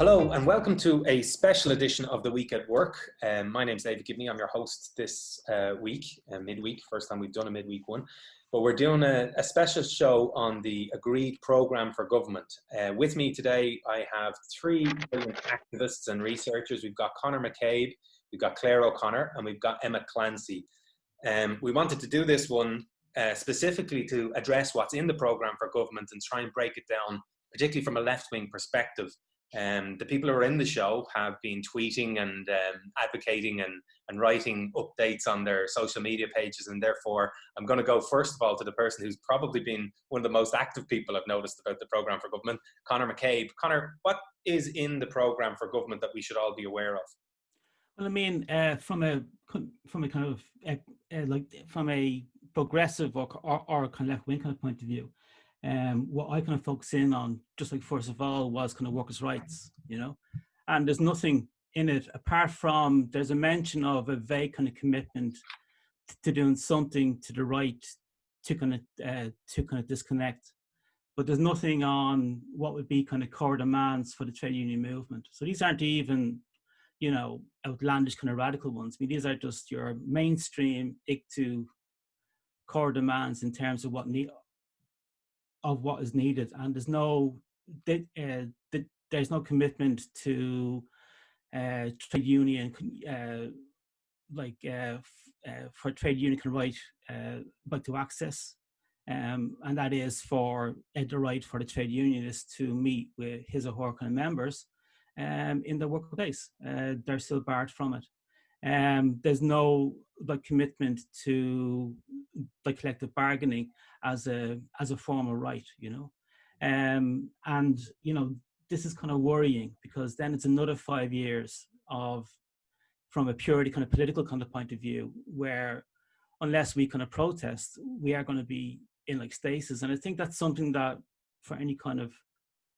Hello and welcome to a special edition of The Week at Work. My name's Dave Gibney. I'm your host this week, midweek. First time we've done a midweek one. But we're doing a special show on the agreed programme for government. With me today, I have three brilliant activists and researchers. We've got Conor McCabe, we've got Clare O'Connor, and we've got Emma Clancy. We wanted to do this one specifically to address what's in the programme for government and try and break it down, particularly from a left-wing perspective. The people who are in the show have been tweeting and advocating and writing updates on their social media pages, and therefore I'm going to go first of all to the person who's probably been one of the most active people I've noticed about the programme for government, Conor McCabe. Conor, what is in the programme for government that we should all be aware of? Well, I mean, from a kind of from a progressive or kind of left-wing kind of point of view, what I kind of focus in on, just like first of all, was kind of workers' rights, you know, and there's nothing in it apart from there's a mention of a vague kind of commitment to doing something to the right to kind of disconnect, but there's nothing on what would be kind of core demands for the trade union movement. So these aren't even, you know, outlandish kind of radical ones. I mean, these are just your mainstream ICTU core demands in terms of what is needed, and there's no commitment to trade union for trade union can right to access, and that is for the right for the trade unionist to meet with his or her kind of members in the workplace. They're still barred from it. There's no commitment to collective bargaining as a form of right, you know, and you know, this is kind of worrying because then it's another 5 years of, from a purely kind of political kind of point of view, where unless we kind of protest, we are going to be in like stasis. And I think that's something that for any kind of,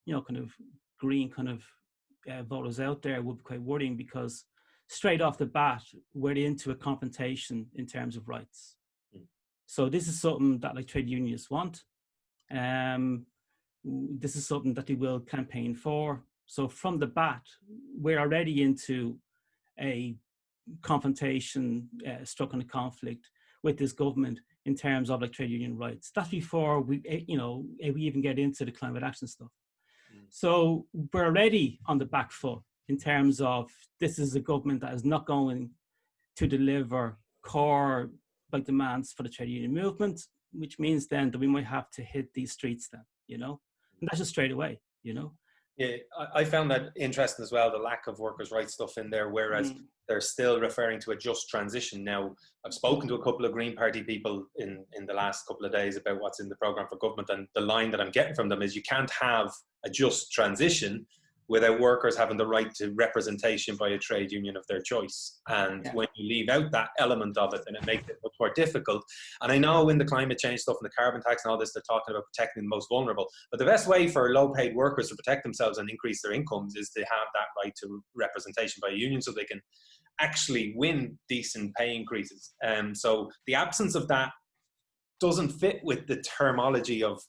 you know, kind of green kind of voters out there would be quite worrying, because straight off the bat, we're into a confrontation in terms of rights. So this is something that like trade unionists want. This is something that they will campaign for. So from the bat, we're already into a confrontation, struck in a conflict with this government in terms of like trade union rights. That's before we even get into the climate action stuff. So we're already on the back foot in terms of this is a government that is not going to deliver core demands for the trade union movement, which means then that we might have to hit these streets then, you know, and that's just straight away, you know. Yeah, I found that interesting as well, the lack of workers' rights stuff in there, whereas they're still referring to a just transition. Now, I've spoken to a couple of Green Party people in the last couple of days about what's in the programme for government, and the line that I'm getting from them is you can't have a just transition without workers having the right to representation by a trade union of their choice. And when you leave out that element of it, then it makes it much more difficult. And I know in the climate change stuff and the carbon tax and all this, they're talking about protecting the most vulnerable. But the best way for low-paid workers to protect themselves and increase their incomes is to have that right to representation by a union so they can actually win decent pay increases. So the absence of that doesn't fit with the terminology of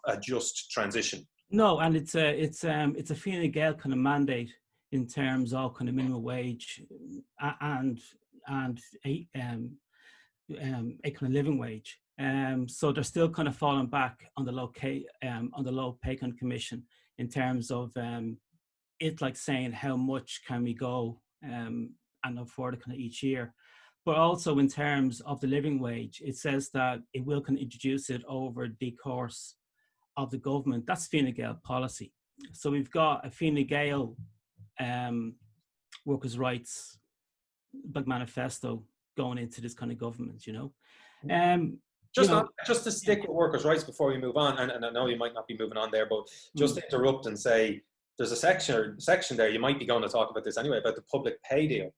a just transition. No, and it's a Fine Gael kind of mandate in terms of kind of minimum wage and a kind of living wage. So they're still kind of falling back on the low pay kind of commission in terms of it like saying how much can we go and afford it kind of each year. But also in terms of the living wage, it says that it will kind of introduce it over the course of the government. That's Fine Gael policy. So we've got a Fine Gael workers' rights manifesto going into this kind of government, you know. Just to stick with workers' rights before we move on, and I know you might not be moving on there, but just to interrupt and say there's a section there, you might be going to talk about this anyway, about the public pay deal.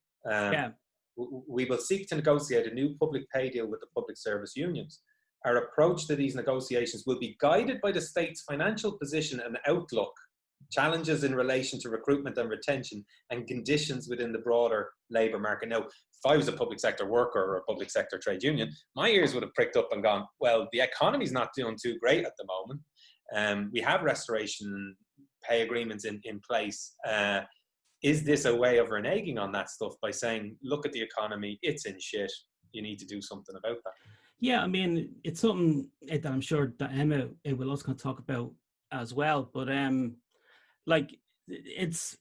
We will seek to negotiate a new public pay deal with the public service unions. Our approach to these negotiations will be guided by the state's financial position and outlook, challenges in relation to recruitment and retention, and conditions within the broader labour market. Now, if I was a public sector worker or a public sector trade union, my ears would have pricked up and gone, well, the economy's not doing too great at the moment. We have restoration pay agreements in place. Is this a way of reneging on that stuff by saying, look at the economy, it's in shit, you need to do something about that? Yeah, I mean, it's something that I'm sure that Emma will also kind of talk about as well. But like, it's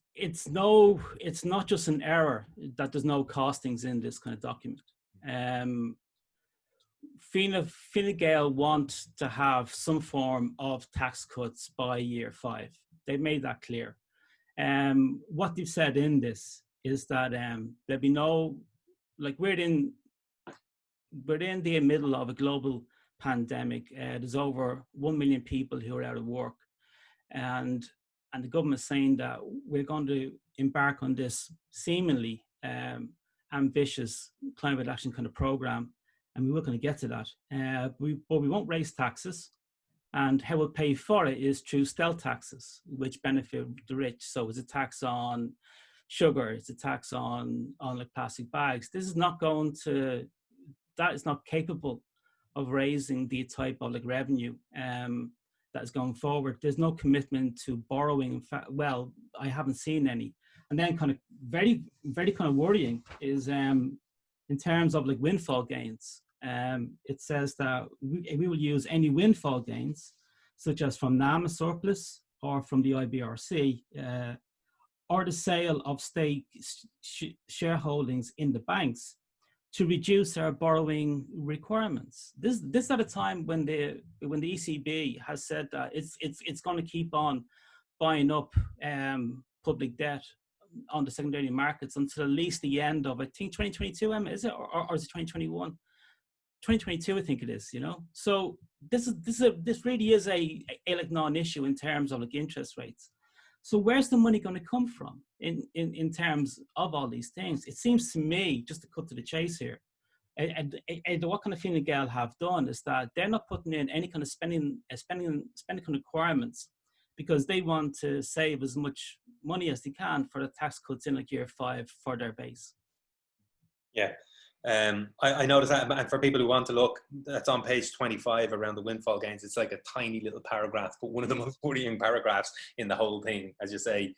not just an error that there's no costings in this kind of document. Fine Gael want to have some form of tax cuts by year 5. They've made that clear. What they've said in this is that there'll be no, like, we're in the middle of a global pandemic. There's over 1 million people who are out of work, and the government's saying that we're going to embark on this seemingly ambitious climate action kind of program, and we're going to get to that. But we won't raise taxes, and how we'll pay for it is through stealth taxes, which benefit the rich. So it's a tax on sugar, it's a tax on like plastic bags. This is not going to, that is not capable of raising the type of like revenue that is going forward. There's no commitment to borrowing. In fact, well, I haven't seen any. And then kind of very, very kind of worrying is in terms of like windfall gains. It says that we will use any windfall gains, such as from NAMA surplus or from the IBRC, or the sale of stake shareholdings in the banks, to reduce our borrowing requirements. This at a time when the ECB has said that it's going to keep on buying up public debt on the secondary markets until at least the end of, I think, 2022, Emma, is it, or is it 2021? 2022, I think it is. You know, so this really is a like non-issue in terms of like interest rates. So where's the money going to come from in terms of all these things? It seems to me, just to cut to the chase here, and what kind of Fine Gael have done is that they're not putting in any kind of spending kind of requirements, because they want to save as much money as they can for the tax cuts in like year 5 for their base. Yeah. I noticed that, and for people who want to look, that's on page 25 around the windfall gains. It's like a tiny little paragraph, but one of the most worrying paragraphs in the whole thing. As you say,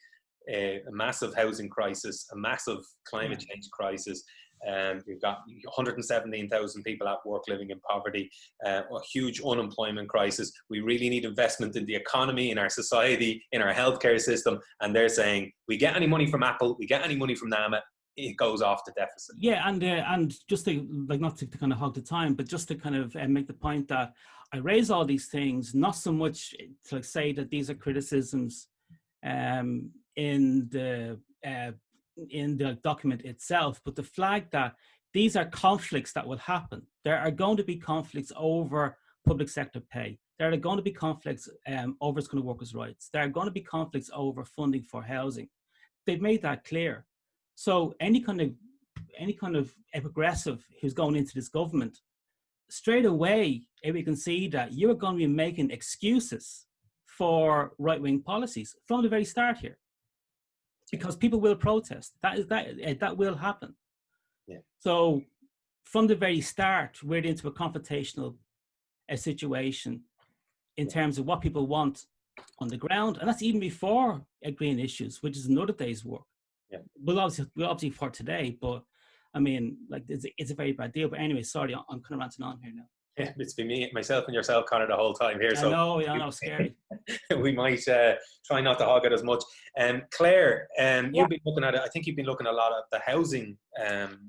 a massive housing crisis, a massive climate change crisis. We've got 117,000 people at work living in poverty, a huge unemployment crisis. We really need investment in the economy, in our society, in our healthcare system. And they're saying, we get any money from Apple, we get any money from NAMA, it goes off the deficit. Yeah, and just to, like, not to kind of hog the time, but just to kind of make the point that I raise all these things not so much to like say that these are criticisms in the document itself, but the flag that these are conflicts that will happen. There are going to be conflicts over public sector pay. There are going to be conflicts over kind of workers' rights. There are going to be conflicts over funding for housing. They've made that clear. So any kind of progressive who's going into this government, straight away we can see that you're going to be making excuses for right-wing policies from the very start here, because people will protest. That will happen. Yeah. So from the very start, we're into a confrontational situation in terms of what people want on the ground, and that's even before green issues, which is another day's work. Yeah. Well, obviously for today, but I mean, like, it's a very bad deal. But anyway, sorry, I'm kind of ranting on here now. Yeah, it's been myself and yourself, Conor, the whole time here. I know, scary. We might try not to hog it as much. Claire, you've been looking at it. I think you've been looking a lot at the housing.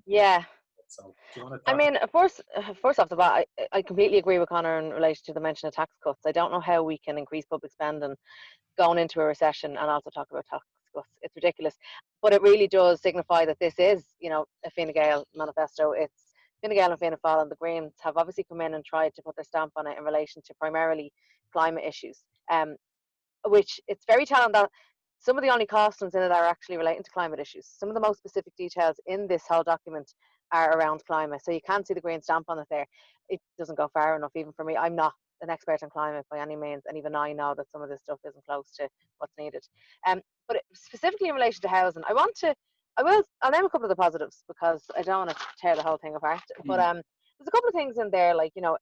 Yeah. So, do you want to talk? I mean, first off the bat, I completely agree with Conor in relation to the mention of tax cuts. I don't know how we can increase public spending going into a recession and also talk about tax cuts. It's ridiculous. But it really does signify that this is, you know, a Fine Gael manifesto. It's Fine Gael and Fianna Fáil and the Greens have obviously come in and tried to put their stamp on it in relation to primarily climate issues, which it's very telling that some of the only costings in it are actually relating to climate issues. Some of the most specific details in this whole document are around climate. So you can see the green stamp on it there. It doesn't go far enough even for me. I'm not an expert on climate by any means, and even I know that some of this stuff isn't close to what's needed. But specifically in relation to housing, I'll name a couple of the positives because I don't want to tear the whole thing apart. But there's a couple of things in there, like, you know,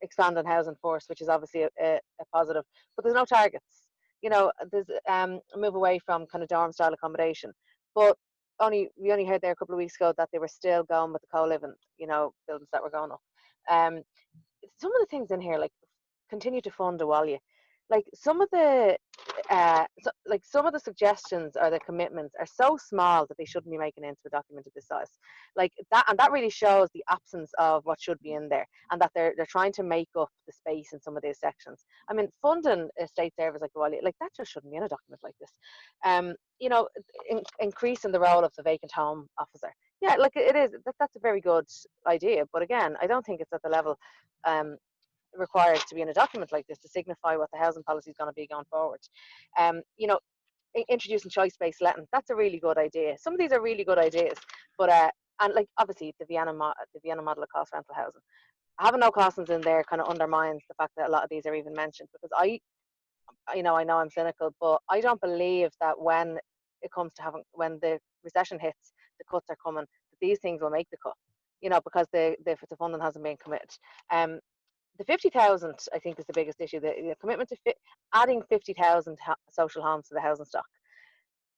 expand on housing force, which is obviously a positive, but there's no targets. there's a move away from kind of dorm style accommodation. But we only heard there a couple of weeks ago that they were still going with the co-living, buildings that were going up. Some of the things in here, like, continue to fund a Walya. Like some of the some of the suggestions or the commitments are so small that they shouldn't be making into a document of this size. Like that, and that really shows the absence of what should be in there, and that they're trying to make up the space in some of these sections. I mean, funding a state service like the Walya, like that just shouldn't be in a document like this. Increasing the role of the vacant home officer. Yeah, like it is. That's a very good idea, but again, I don't think it's at the level required to be in a document like this to signify what the housing policy is going to be going forward. Introducing choice-based letting, that's a really good idea. Some of these are really good ideas, but and like obviously the Vienna model of cost rental housing, having no costings in there kind of undermines the fact that a lot of these are even mentioned, because I know I'm cynical, but I don't believe that when the recession hits, the cuts are coming, that these things will make the cut, because the funding hasn't been committed. The 50,000, I think, is the biggest issue. The commitment to adding 50,000 social homes to the housing stock.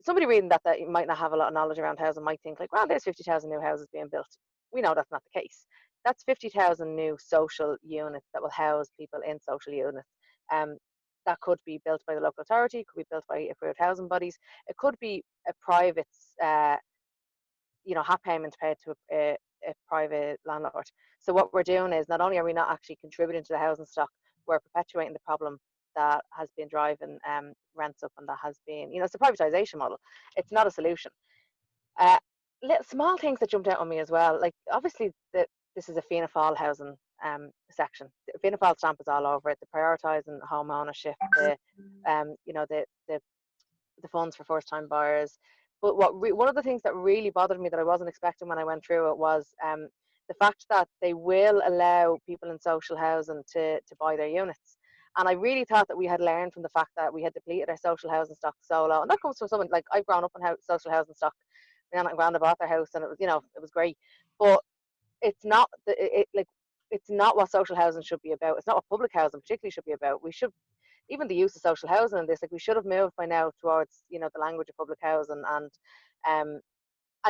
Somebody reading that might not have a lot of knowledge around housing might think, like, well, there's 50,000 new houses being built. We know that's not the case. That's 50,000 new social units that will house people in social units. That could be built by the local authority, could be built by approved housing bodies. It could be a private, half payment paid to a private landlord. So what we're doing is, not only are we not actually contributing to the housing stock, we're perpetuating the problem that has been driving rents up, and that has been, it's a privatisation model. It's not a solution. Small things that jumped out on me as well, like obviously this is a Fianna Fáil housing section. The Fianna Fáil stamp is all over it. The prioritising home ownership, the funds for first-time buyers. But one of the things that really bothered me that I wasn't expecting when I went through it was the fact that they will allow people in social housing to buy their units. And I really thought that we had learned from the fact that we had depleted our social housing stock so low. And that comes from someone, like, I've grown up in social housing stock. My aunt and granda bought their house, and it was, it was great. But it's not it's not what social housing should be about. It's not what public housing particularly should be about. We should, even the use of social housing in this, like, we should have moved by now towards, the language of public housing, and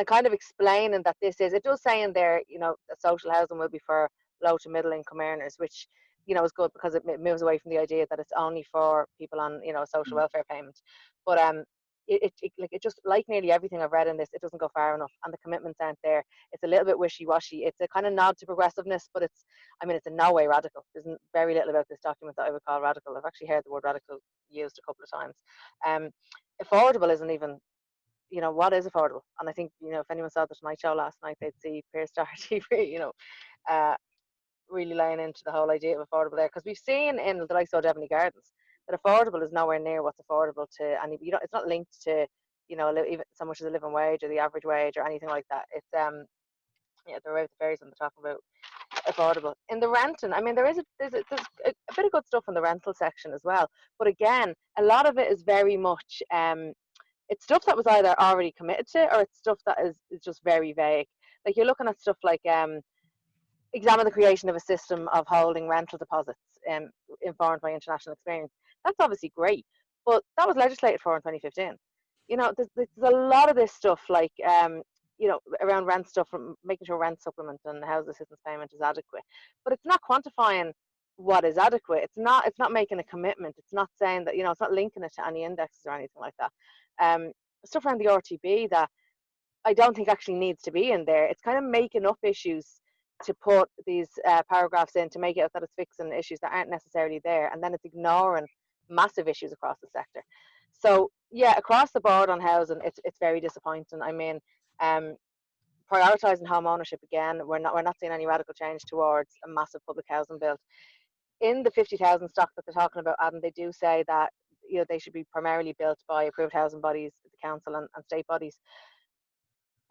kind of explaining that it does say in there, that social housing will be for low to middle income earners, which, is good, because it moves away from the idea that it's only for people on, social welfare payment. But it just, like nearly everything I've read in this, it doesn't go far enough, and the commitments aren't there. It's a little bit wishy-washy. It's a kind of nod to progressiveness, but it's in no way radical. There's very little about this document that I would call radical. I've actually heard the word radical used a couple of times. Affordable isn't even, what is affordable? And I think, if anyone saw the Tonight Show last night, they'd see Pierce Doherty really laying into the whole idea of affordable there, because we've seen in the likes of Devonny Gardens that affordable is nowhere near what's affordable to any. It's not linked to, even so much as a living wage or the average wage or anything like that. It's they're out the fairies when they're talking about affordable. In the renting, there's a bit of good stuff in the rental section as well, but again, a lot of it is very much it's stuff that was either already committed to, or it's stuff that is just very vague. Like, you're looking at stuff like examine the creation of a system of holding rental deposits informed by international experience. That's obviously great, but that was legislated for in 2015. There's a lot of this stuff, like around rent stuff, from making sure rent supplement and housing assistance payment is adequate, but it's not quantifying what is adequate. It's not making a commitment. It's not saying that, it's not linking it to any indexes or anything like that. Stuff around the RTB that I don't think actually needs to be in there. It's kind of making up issues to put these paragraphs in to make it that it's fixing issues that aren't necessarily there, and then it's ignoring massive issues across the sector. So yeah, across the board on housing, it's very disappointing. Prioritising home ownership again, we're not seeing any radical change towards a massive public housing build. In the 50,000 stock that they're talking about, Adam, they do say that they should be primarily built by approved housing bodies, the council and state bodies.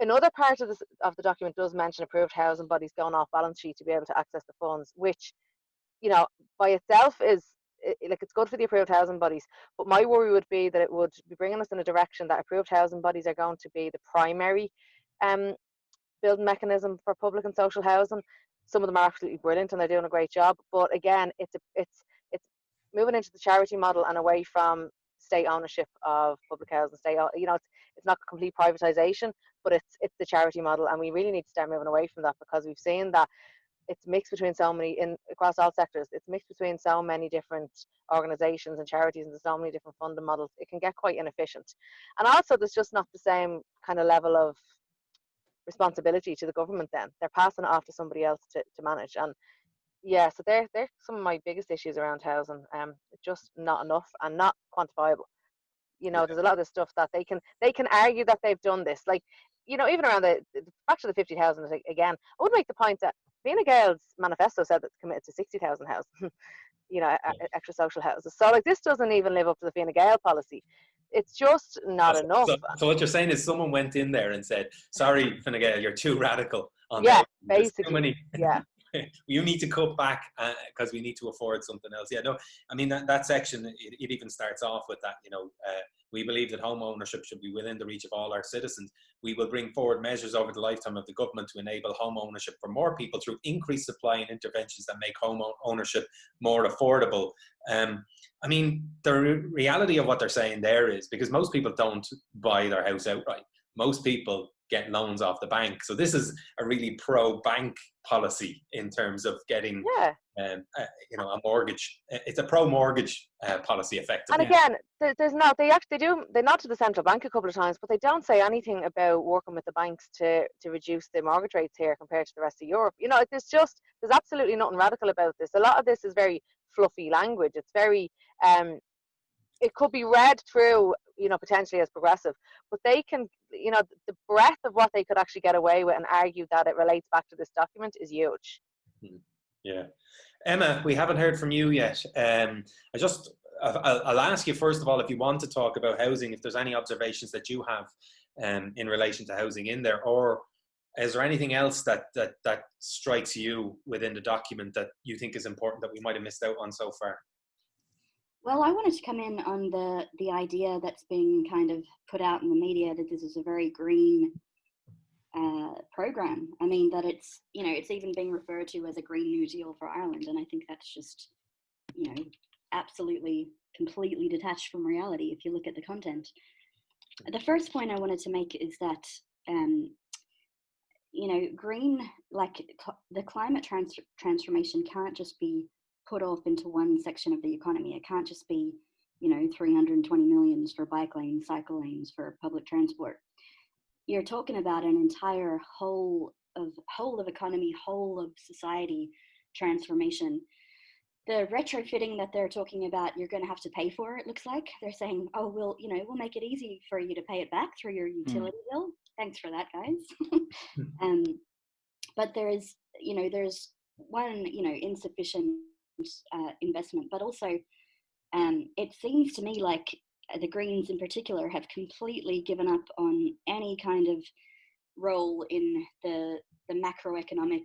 Another part of the document does mention approved housing bodies going off balance sheet to be able to access the funds, which, by itself is, it's good for the approved housing bodies. But my worry would be that it would be bringing us in a direction that approved housing bodies are going to be the primary building mechanism for public and social housing. Some of them are absolutely brilliant and they're doing a great job. But again, it's moving into the charity model and away from state ownership of public housing. It's not complete privatization, but it's the charity model, and we really need to start moving away from that, because we've seen that it's mixed between across all sectors. It's mixed between so many different organizations and charities, and there's so many different funding models. It can get quite inefficient, and also there's just not the same kind of level of responsibility to the government. Then they're passing it off to somebody else to manage. And yeah, so they're some of my biggest issues around housing. It's just not enough and not quantifiable. There's a lot of this stuff that they can argue that they've done this, like, even around the back to the 50,000 again. I would make the point that Fine Gael's manifesto said that it's committed to 60,000 houses, extra social houses. So like, this doesn't even live up to the Fine Gael policy. It's just not enough. So what you're saying is someone went in there and said, sorry, Fine Gael, you're too radical on yeah, that. basically. Yeah. You need to cut back because we need to afford something else. Yeah, no, I mean, that section, it even starts off with that, we believe that home ownership should be within the reach of all our citizens. We will bring forward measures over the lifetime of the government to enable home ownership for more people through increased supply and interventions that make home ownership more affordable. I mean, the reality of what they're saying there is, because most people don't buy their house outright. Most people get loans off the bank. So this is a really pro-bank policy in terms of getting a mortgage. It's a pro-mortgage policy, effectively. And again, there's not, they nod to the central bank a couple of times, but they don't say anything about working with the banks to reduce the mortgage rates here compared to the rest of Europe. There's absolutely nothing radical about this. A lot of this is very fluffy language. It's very it could be read through, potentially as progressive, but they can, the breadth of what they could actually get away with and argue that it relates back to this document is huge. Yeah. Emma, we haven't heard from you yet. I'll ask you first of all, if you want to talk about housing, if there's any observations that you have in relation to housing in there, or is there anything else that strikes you within the document that you think is important that we might have missed out on so far? Well, I wanted to come in on the idea that's being kind of put out in the media that this is a very green program. I mean, that it's even being referred to as a Green New Deal for Ireland, and I think that's just absolutely completely detached from reality if you look at the content. The first point I wanted to make is that green, like the climate transformation can't just be put off into one section of the economy. It can't just be 320 million for bike lanes, cycle lanes, for public transport. You're talking about an entire whole of economy, whole of society transformation. The retrofitting that they're talking about, you're going to have to pay for, it looks like. They're saying, oh, we'll make it easy for you to pay it back through your utility bill. Thanks for that, guys. But there's one, insufficient investment, but also it seems to me like the Greens in particular have completely given up on any kind of role in the macroeconomic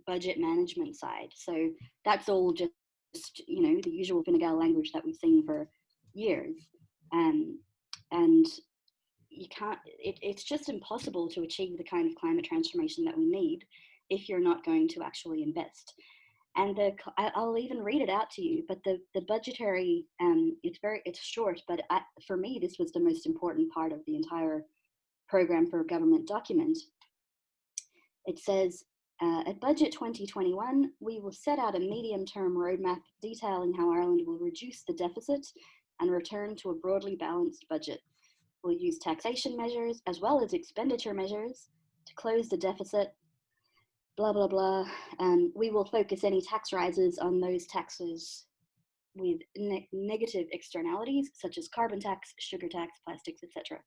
budget management side. So that's all just the usual Fine Gael language that we've seen for years, and you can't. It's just impossible to achieve the kind of climate transformation that we need if you're not going to actually invest. And I'll even read it out to you, but the budgetary, it's short, but for me, this was the most important part of the entire program for government document. It says, at Budget 2021, we will set out a medium-term roadmap detailing how Ireland will reduce the deficit and return to a broadly balanced budget. We'll use taxation measures as well as expenditure measures to close the deficit, blah, blah, blah. We will focus any tax rises on those taxes with negative externalities, such as carbon tax, sugar tax, plastics, etc.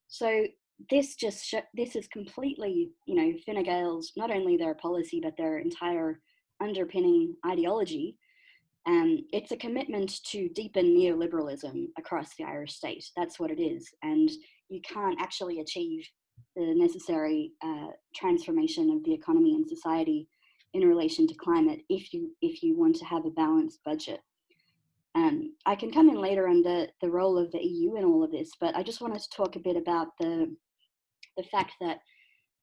So this is completely, Fine Gael's, not only their policy, but their entire underpinning ideology. It's a commitment to deepen neoliberalism across the Irish state. That's what it is. And you can't actually achieve the necessary transformation of the economy and society in relation to climate if you want to have a balanced budget. I can come in later on the role of the EU in all of this, but I just wanted to talk a bit about the fact that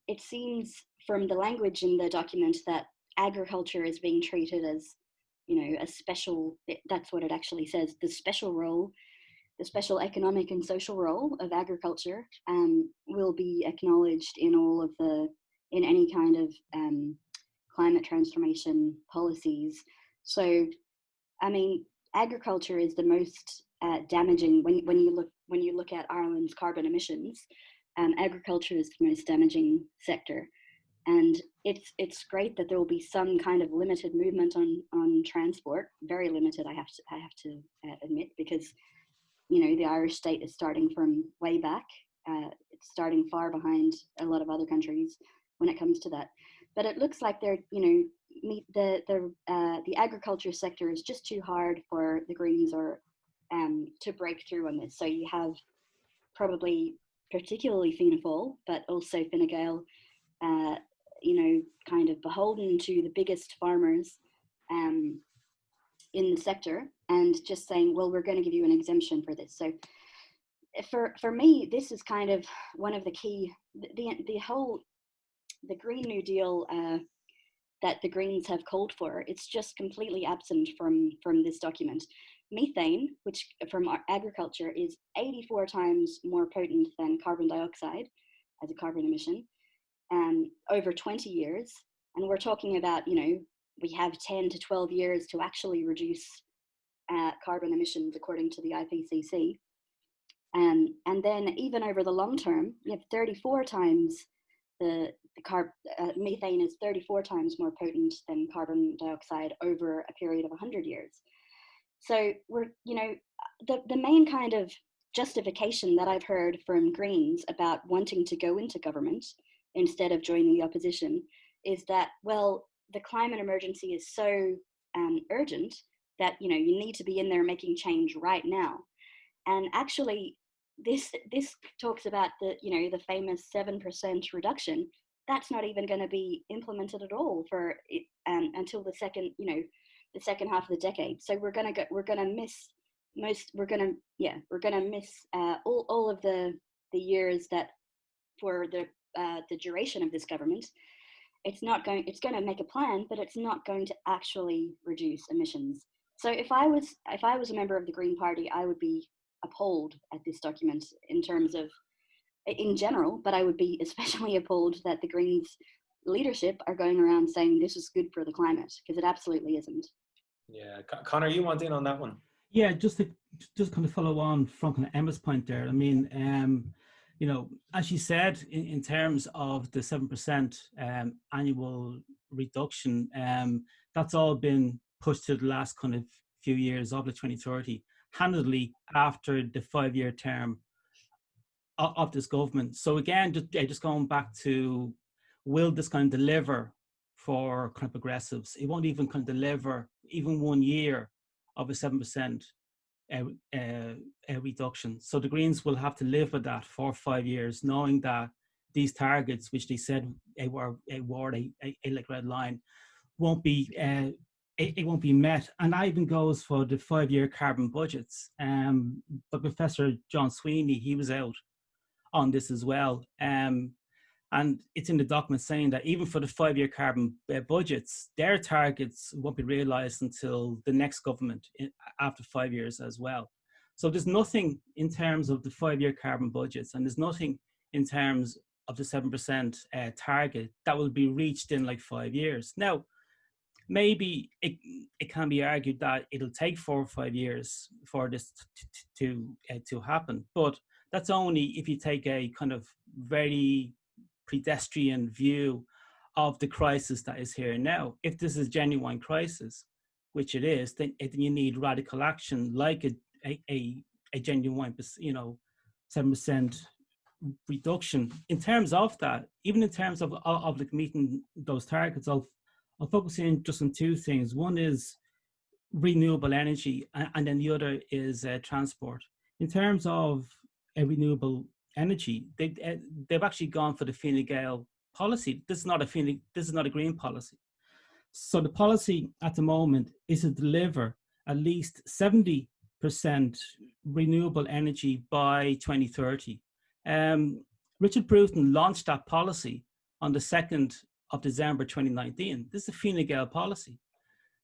it seems from the language in the document that agriculture is being treated as, a special, that's what it actually says, the special role the special economic and social role of agriculture will be acknowledged in in any kind of climate transformation policies. So, I mean, agriculture is the most damaging when you look at Ireland's carbon emissions. Agriculture is the most damaging sector, and it's great that there will be some kind of limited movement on transport. Very limited, I have to admit, because the Irish state is starting from way back. It's starting far behind a lot of other countries when it comes to that. But it looks like the agriculture sector is just too hard for the Greens to break through on this. So you have probably particularly Fianna Fáil, but also Fine Gael, kind of beholden to the biggest farmers in the sector, and just saying, well, we're going to give you an exemption for this. So for me, this is kind of one of the key, the Green New Deal that the Greens have called for. It's just completely absent from this document. Methane, which from our agriculture is 84 times more potent than carbon dioxide as a carbon emission, over 20 years. And we're talking about, we have 10 to 12 years to actually reduce carbon emissions according to the IPCC. And then even over the long term, you have 34 times methane is 34 times more potent than carbon dioxide over a period of 100 years. So we're, the main kind of justification that I've heard from Greens about wanting to go into government instead of joining the opposition is that, well, the climate emergency is so urgent that, you need to be in there making change right now. And actually, this talks about the famous 7% reduction. That's not even going to be implemented at all for until the second half of the decade. So we're going to miss all of the years that for the duration of this government. It's going to make a plan, but it's not going to actually reduce emissions. So if I was a member of the Green Party, I would be appalled at this document in general, but I would be especially appalled that the Greens leadership are going around saying this is good for the climate, because it absolutely isn't. Yeah, Conor, you want in on that one? Yeah, just kind of follow on from kind of Emma's point there. I mean, as you said, in terms of the 7% annual reduction, that's all been pushed to the last kind of few years of the 2030, handedly after the 5-year term of this government. So again, just going back to, will this kind of deliver for kind of progressives? It won't even kind of deliver even 1 year of a 7% reduction. So the Greens will have to live with that for 5 years, knowing that these targets, which they said were a red line, won't be it won't be met. And that even goes for the 5-year carbon budgets. But Professor John Sweeney, he was out on this as well. And it's in the document saying that even for the 5-year carbon budgets, their targets won't be realised until the next government after 5 years as well. So there's nothing in terms of the 5-year carbon budgets, and there's nothing in terms of the 7% target that will be reached in like 5 years. Now, maybe it can be argued that it'll take 4 or 5 years for this to happen, but that's only if you take a kind of very pedestrian view of the crisis that is here now. If this is a genuine crisis, which it is, then you need radical action like a genuine, 7% reduction. In terms of that, even in terms of like meeting those targets, I'll focus in just on 2 things. One is renewable energy, and then the other is transport. In terms of renewable energy, they've actually gone for the Fine Gael policy. This is not a Green policy. So the policy at the moment is to deliver at least 70% renewable energy by 2030. Richard Bruton launched that policy on the 2nd of December 2019. This is a Fine Gael policy.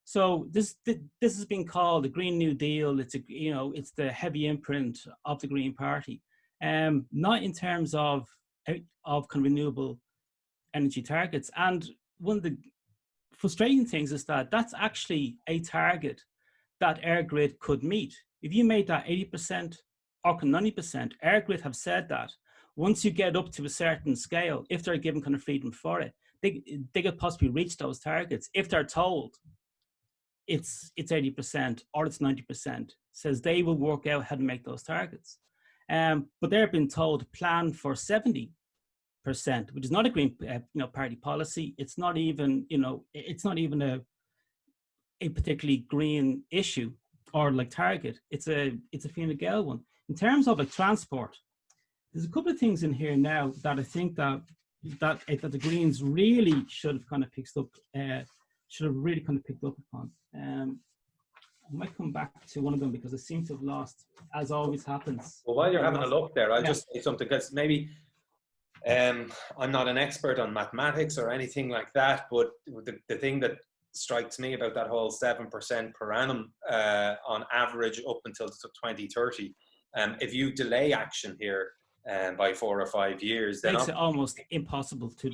So this has been called the Green New Deal. It's it's the heavy imprint of the Green Party, not in terms of kind of renewable energy targets. And one of the frustrating things is that that's actually a target that EirGrid could meet. If you made that 80% or 90%, EirGrid have said that once you get up to a certain scale, if they're given kind of freedom for it, they could possibly reach those targets if they're told it's 80% or it's 90%. Says they will work out how to make those targets. But they've been told plan for 70%, which is not a Green Party policy. It's not even a particularly green issue or like target. It's a Fine Gael one. In terms of like transport, there's a couple of things in here now that I think that the Greens really should have kind of picked up upon. I might come back to one of them because I seem to have lost, as always happens. Well, while you're having a look there, I'll just say something, because maybe I'm not an expert on mathematics or anything like that, but the thing that strikes me about that whole 7% per annum on average up until 2030, if you delay action here by 4 or 5 years, then makes it almost impossible to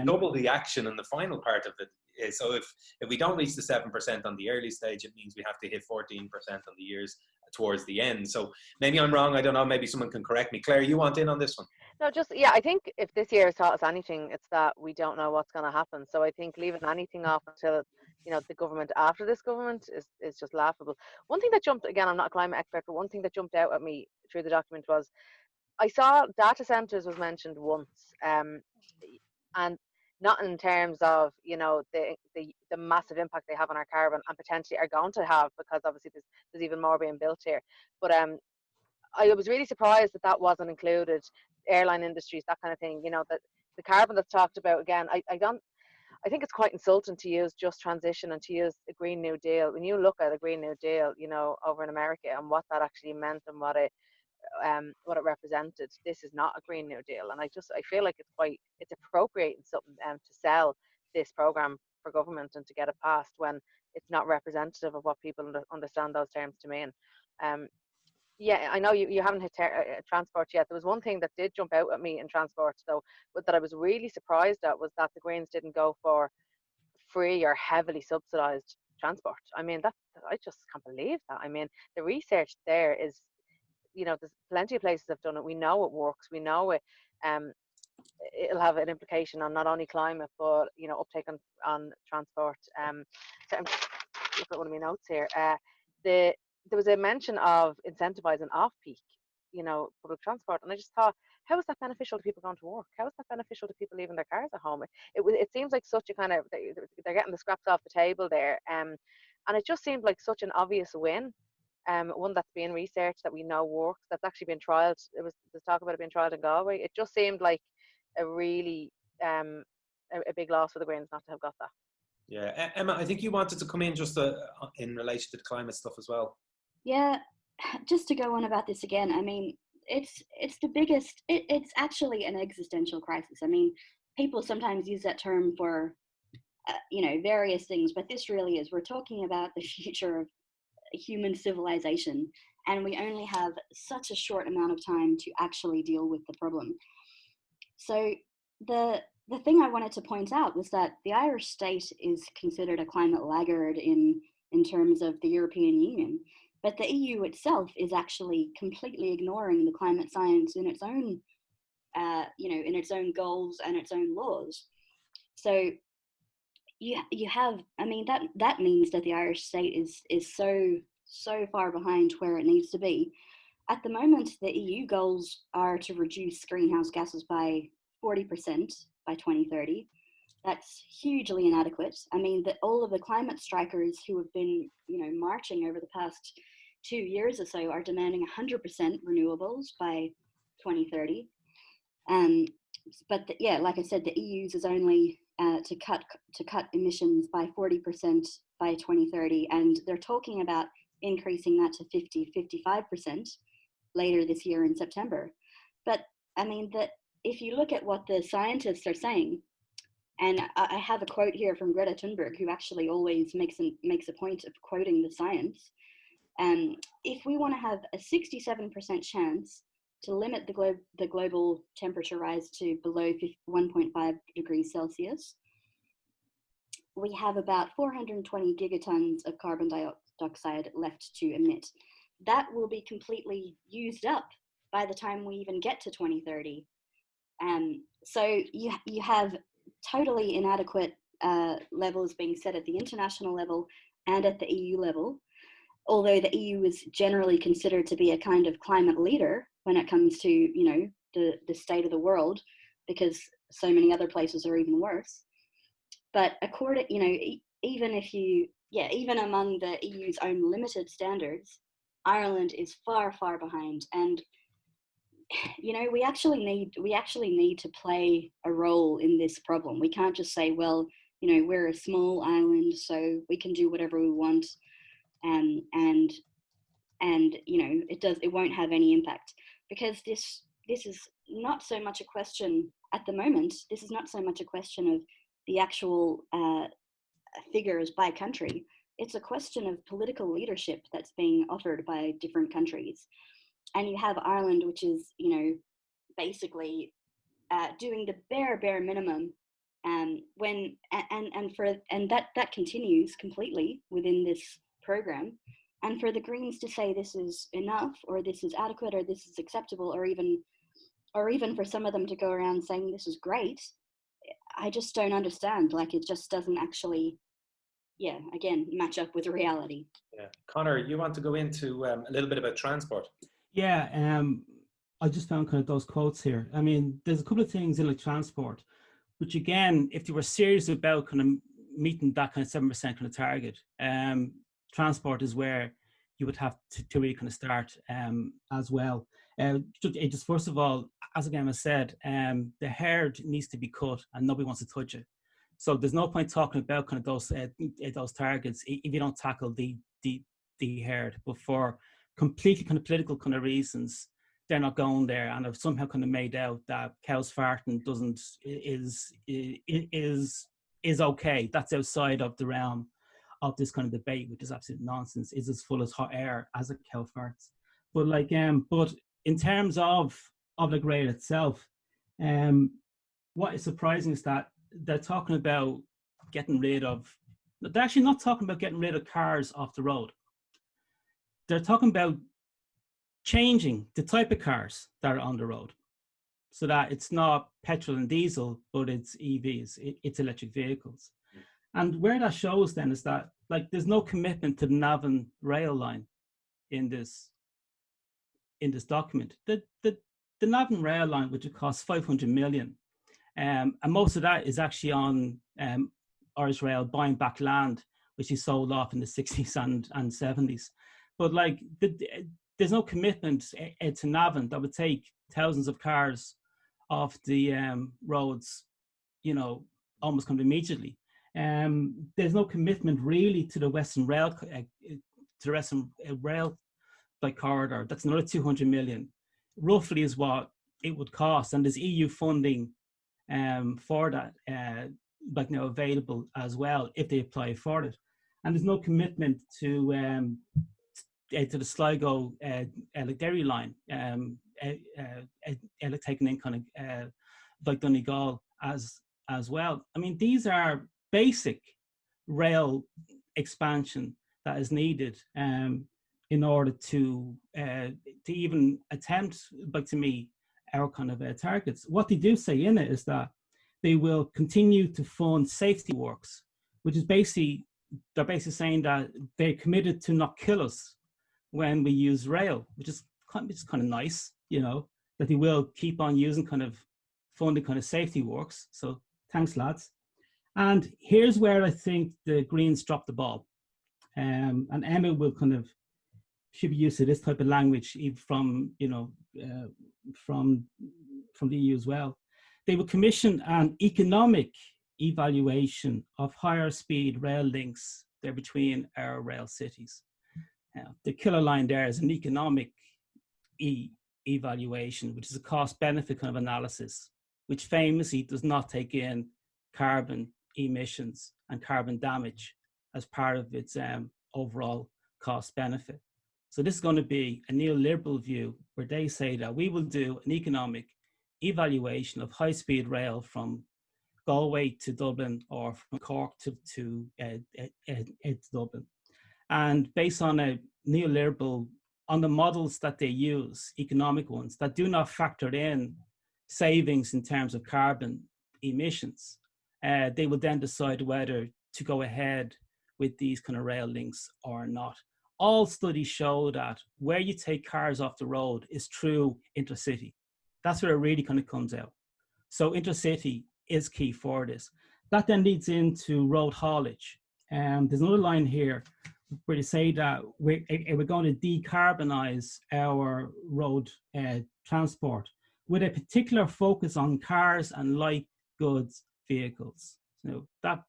double the action in the final part of it. So if we don't reach the 7% on the early stage, it means we have to hit 14% on the years towards the end. So maybe I'm wrong. I don't know. Maybe someone can correct me. Claire, you want in on this one? No, I think if this year has taught us anything, it's that we don't know what's going to happen. So I think leaving anything off until the government after this government is just laughable. One thing that jumped, again, I'm not a climate expert, but one thing that jumped out at me through the document was I saw data centers was mentioned once, and not in terms of the massive impact they have on our carbon and potentially are going to have, because obviously there's even more being built here. But I was really surprised that wasn't included. Airline industries, that kind of thing. That the carbon that's talked about, again, I think it's quite insulting to use just transition and to use a Green New Deal. When you look at a Green New Deal, over in America and what that actually meant and what it represented, this is not a Green New Deal. And I feel like it's appropriating something to sell this program for government and to get it passed when it's not representative of what people understand those terms to mean. Yeah, I know you haven't hit transport yet. There was one thing that did jump out at me in transport, though, but that I was really surprised at, was that the Greens didn't go for free or heavily subsidised transport. I mean, I just can't believe that. I mean, the research there is, there's plenty of places have done it. We know it works. We know it. It'll have an implication on not only climate, but uptake on transport. So I'm look at one of my notes here. There was a mention of incentivizing off-peak, public transport, and I just thought, how is that beneficial to people going to work? How is that beneficial to people leaving their cars at home? It seems like such a kind of, they're getting the scraps off the table there, and it just seemed like such an obvious win. One that's being researched, that we know works, that's actually been trialled. There's talk about it being trialled in Galway. It just seemed like a really a big loss for the Greens not to have got that. Yeah, Emma, I think you wanted to come in just in relation to the climate stuff as well. Yeah, just to go on about this again, I mean, it's the biggest, it's actually an existential crisis. I mean, people sometimes use that term for, various things, but this really is, we're talking about the future of human civilization, and we only have such a short amount of time to actually deal with the problem. So the thing I wanted to point out was that the Irish state is considered a climate laggard in terms of the European Union. But the EU itself is actually completely ignoring the climate science in its own, in its own goals and its own laws. So you have, I mean, that means that the Irish state is so far behind where it needs to be. At the moment, the EU goals are to reduce greenhouse gases by 40% by 2030. That's hugely inadequate. I mean, all of the climate strikers who have been, marching over the past 2 years or so are demanding 100% renewables by 2030. But like I said, the EU's is only to cut emissions by 40% by 2030, and they're talking about increasing that to 55% later this year in September. But I mean, if you look at what the scientists are saying, And I have a quote here from Greta Thunberg, who actually always makes a point of quoting the science. If we want to have a 67% chance to limit the global temperature rise to below 1.5 degrees Celsius, we have about 420 gigatons of carbon dioxide left to emit. That will be completely used up by the time we even get to 2030. So you have totally inadequate levels being set at the international level and at the EU level, although the EU is generally considered to be a kind of climate leader when it comes to, you know, the state of the world, because so many other places are even worse. But according, you know, even among the EU's own limited standards, Ireland is far, far behind. And, you know, we actually need to play a role in this problem. We can't just say, well, you know, we're a small island, so we can do whatever we want, and you know, it won't have any impact, because this is not so much a question at the moment. This is not so much a question of the actual figures by country. It's a question of political leadership that's being offered by different countries. And you have Ireland, which is, you know, basically doing the bare minimum, and that continues completely within this program. And for the Greens to say this is enough, or this is adequate, or this is acceptable, or even for some of them to go around saying this is great, I just don't understand. Like, it just doesn't actually, again, match up with reality. Yeah, Conor, you want to go into a little bit about transport? Yeah, I just found kind of those quotes here. I mean, there's a couple of things in like transport, which again, if they were serious about kind of meeting that kind of 7% kind of target, transport is where you would have to really kind of start as well. Just first of all, as again I said, the herd needs to be cut, and nobody wants to touch it. So there's no point talking about kind of those targets if you don't tackle the herd. But for completely kind of political kind of reasons, they're not going there, and have somehow kind of made out that cows farting is okay. That's outside of the realm of this kind of debate, which is absolute nonsense. Is as full as hot air as a cow farts. But like, but in terms of the rail itself, what is surprising is that they're talking about getting rid of. They're actually not talking about getting rid of cars off the road. They're talking about changing the type of cars that are on the road, so that it's not petrol and diesel, but it's EVs, it's electric vehicles. And where that shows then is that, like, there's no commitment to the Navan rail line in this document. The Navan rail line, which would cost 500 million, and most of that is actually on Irish Rail buying back land, which he sold off in the 60s and 70s. But like, there's no commitment to Navan that would take thousands of cars off the roads, you know, almost kind of immediately. There's no commitment really to the Western Rail, like corridor. That's another 200 million, roughly, is what it would cost. And there's EU funding for that, like, now available as well if they apply for it. And there's no commitment to the Sligo dairy line, taking in kind of like Donegal as well. I mean, these are basic rail expansion that is needed in order to even attempt, like, to meet our kind of targets. What they do say in it is that they will continue to fund safety works, which is they're basically saying that they're committed to not kill us when we use rail, which is kind of nice, you know, that they will keep on using kind of funding kind of safety works. So thanks, lads. And here's where I think the Greens dropped the ball. And Emma should be used to this type of language from, you know, from the EU as well. They will commission an economic evaluation of higher speed rail links there between our rail cities. The killer line there is an economic evaluation, which is a cost benefit kind of analysis, which famously does not take in carbon emissions and carbon damage as part of its overall cost benefit. So this is going to be a neoliberal view where they say that we will do an economic evaluation of high-speed rail from Galway to Dublin or from Cork to Dublin. And based on a neoliberal, on the models that they use, economic ones, that do not factor in savings in terms of carbon emissions, they will then decide whether to go ahead with these kind of rail links or not. All studies show that where you take cars off the road is true intercity. That's where it really kind of comes out. So intercity is key for this. That then leads into road haulage. There's another line here where they say that we're going to decarbonize our road transport with a particular focus on cars and light goods vehicles. So that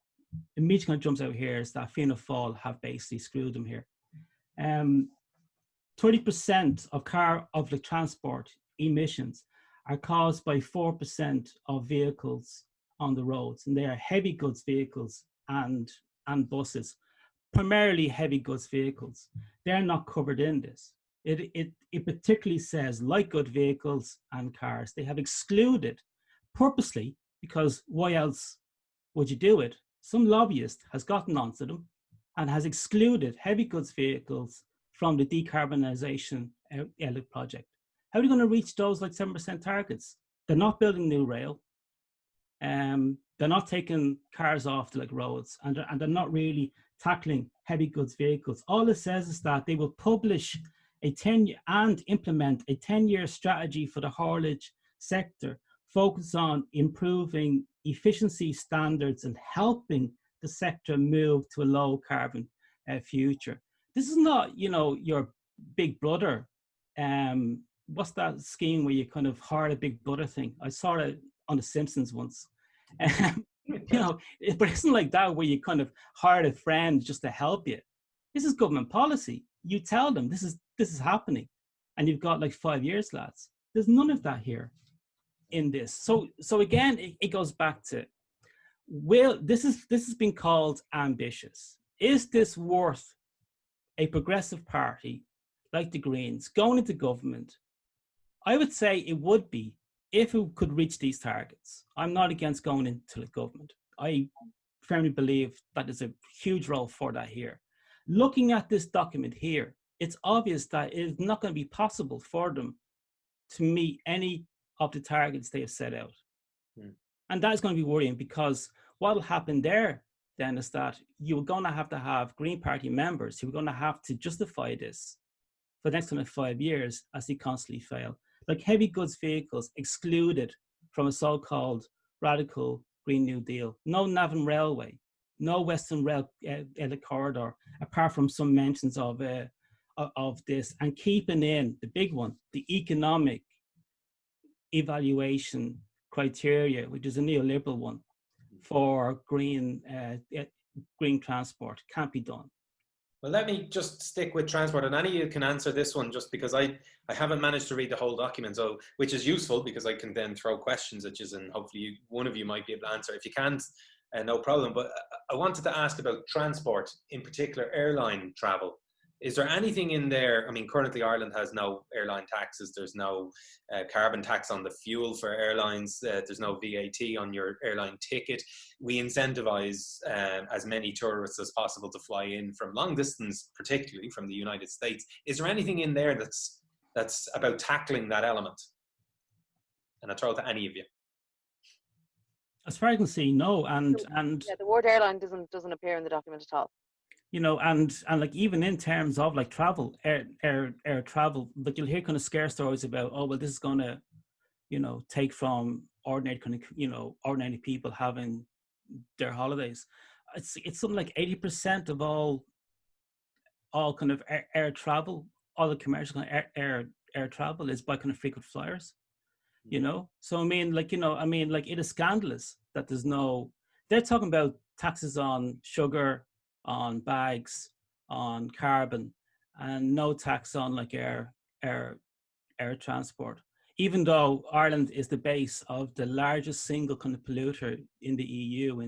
immediately kind of jumps out here is that Fianna Fáil have basically screwed them here. 30% of the transport emissions are caused by 4% of vehicles on the roads, and they are heavy goods vehicles and buses, primarily heavy goods vehicles. They're not covered in this. It particularly says light good vehicles and cars. They have excluded purposely, because why else would you do it? Some lobbyist has gotten onto them and has excluded heavy goods vehicles from the decarbonisation project. How are you going to reach those like 7% targets? They're not building new rail. They're not taking cars off the like roads, and they're not really tackling heavy goods vehicles. All it says is that they will publish a 10-year and implement a 10-year strategy for the haulage sector, focus on improving efficiency standards and helping the sector move to a low carbon future. This is not, your big brother. What's that scheme where you kind of hire a big brother thing? I saw it on The Simpsons once. But it isn't like that where you kind of hire a friend just to help you. This is government policy. You tell them this is happening, and you've got like 5 years, lads. There's none of that here in this. So again, it goes back to, this has been called ambitious. Is this worth a progressive party like the Greens going into government? I would say it would be if it could reach these targets. I'm not against going into the government. I firmly believe that there's a huge role for that here. Looking at this document here, it's obvious that it is not going to be possible for them to meet any of the targets they have set out. And that is going to be worrying, because what will happen there then is that you're going to have Green Party members who are going to have to justify this for the next 5 years as they constantly fail. Like heavy goods vehicles excluded from a so-called radical Green New Deal. No Navan Railway, no Western Rail corridor, apart from some mentions of this, and keeping in the big one, the economic evaluation criteria, which is a neoliberal one for green transport, can't be done. Well, let me just stick with transport, and any of you can answer this one, just because I haven't managed to read the whole document, so which is useful because I can then throw questions at you, and hopefully one of you might be able to answer. If you can't, no problem. But I wanted to ask about transport, in particular airline travel. Is there anything in there? I mean, currently Ireland has no airline taxes. There's no carbon tax on the fuel for airlines. There's no VAT on your airline ticket. We incentivize as many tourists as possible to fly in from long distance, particularly from the United States. Is there anything in there that's about tackling that element? And I throw it to any of you. As far as I can see, no. And yeah, the word airline doesn't appear in the document at all. And like even in terms of like travel, air travel, like you'll hear kind of scare stories about, oh well, this is going to, take from ordinary kind of, ordinary people having their holidays. It's something like 80% of all kind of air travel, all the commercial air travel is by kind of frequent flyers. So I mean, it is scandalous that they're talking about taxes on sugar, on bags, on carbon, and no tax on like air transport. even though Ireland is the base of the largest single kind of polluter in the EU,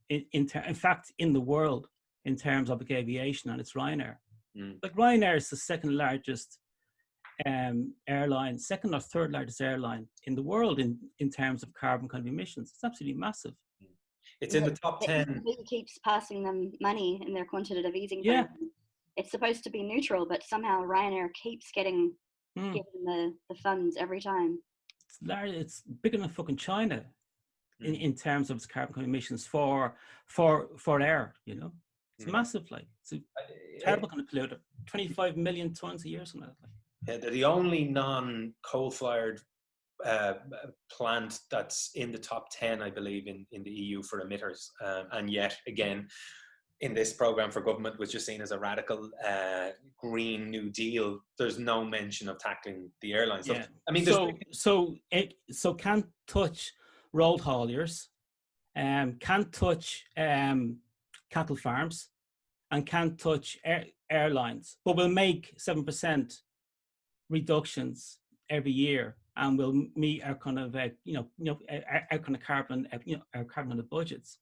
in fact, in the world, in terms of aviation, and it's Ryanair. Like Ryanair is the second largest airline, second or third largest airline in the world in terms of carbon kind of emissions. It's absolutely massive. It's in the top 10. The ECB keeps passing them money in their quantitative easing Yeah. program. It's supposed to be neutral, but somehow Ryanair keeps getting given the funds every time. It's large. It's bigger than fucking China in terms of its carbon emissions for air. You know, it's massive. Like it's a terrible kind of polluter. 25 million tons a year, something like that. Yeah, they're the only non-coal-fired plant that's in the top 10, I believe, in the EU for emitters. And yet, again, in this program for government, which is seen as a radical Green New Deal, there's no mention of tackling the airlines. Yeah. I mean, so can't touch road hauliers, can't touch cattle farms, and can't touch airlines, but we'll make 7% reductions every year, and we'll meet our kind of our kind of carbon our carbon budgets.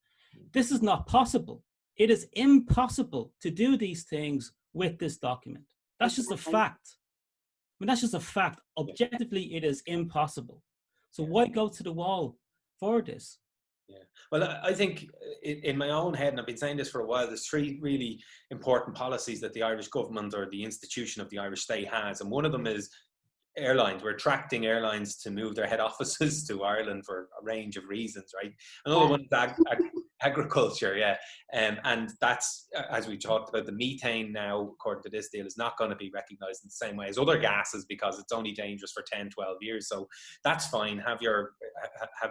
This is not possible. It is impossible to do these things with this document. That's just a fact. I mean, that's just a fact. Objectively, it is impossible. So why go to the wall for this? Yeah. Well, I think in my own head, and I've been saying this for a while, there's three really important policies that the Irish government or the institution of the Irish state has. And one of them is airlines. We're attracting airlines to move their head offices to Ireland for a range of reasons, right? Another one is agriculture, yeah. And that's, as we talked about, the methane now, according to this deal, is not going to be recognised in the same way as other gases because it's only dangerous for 10, 12 years. So that's fine. Have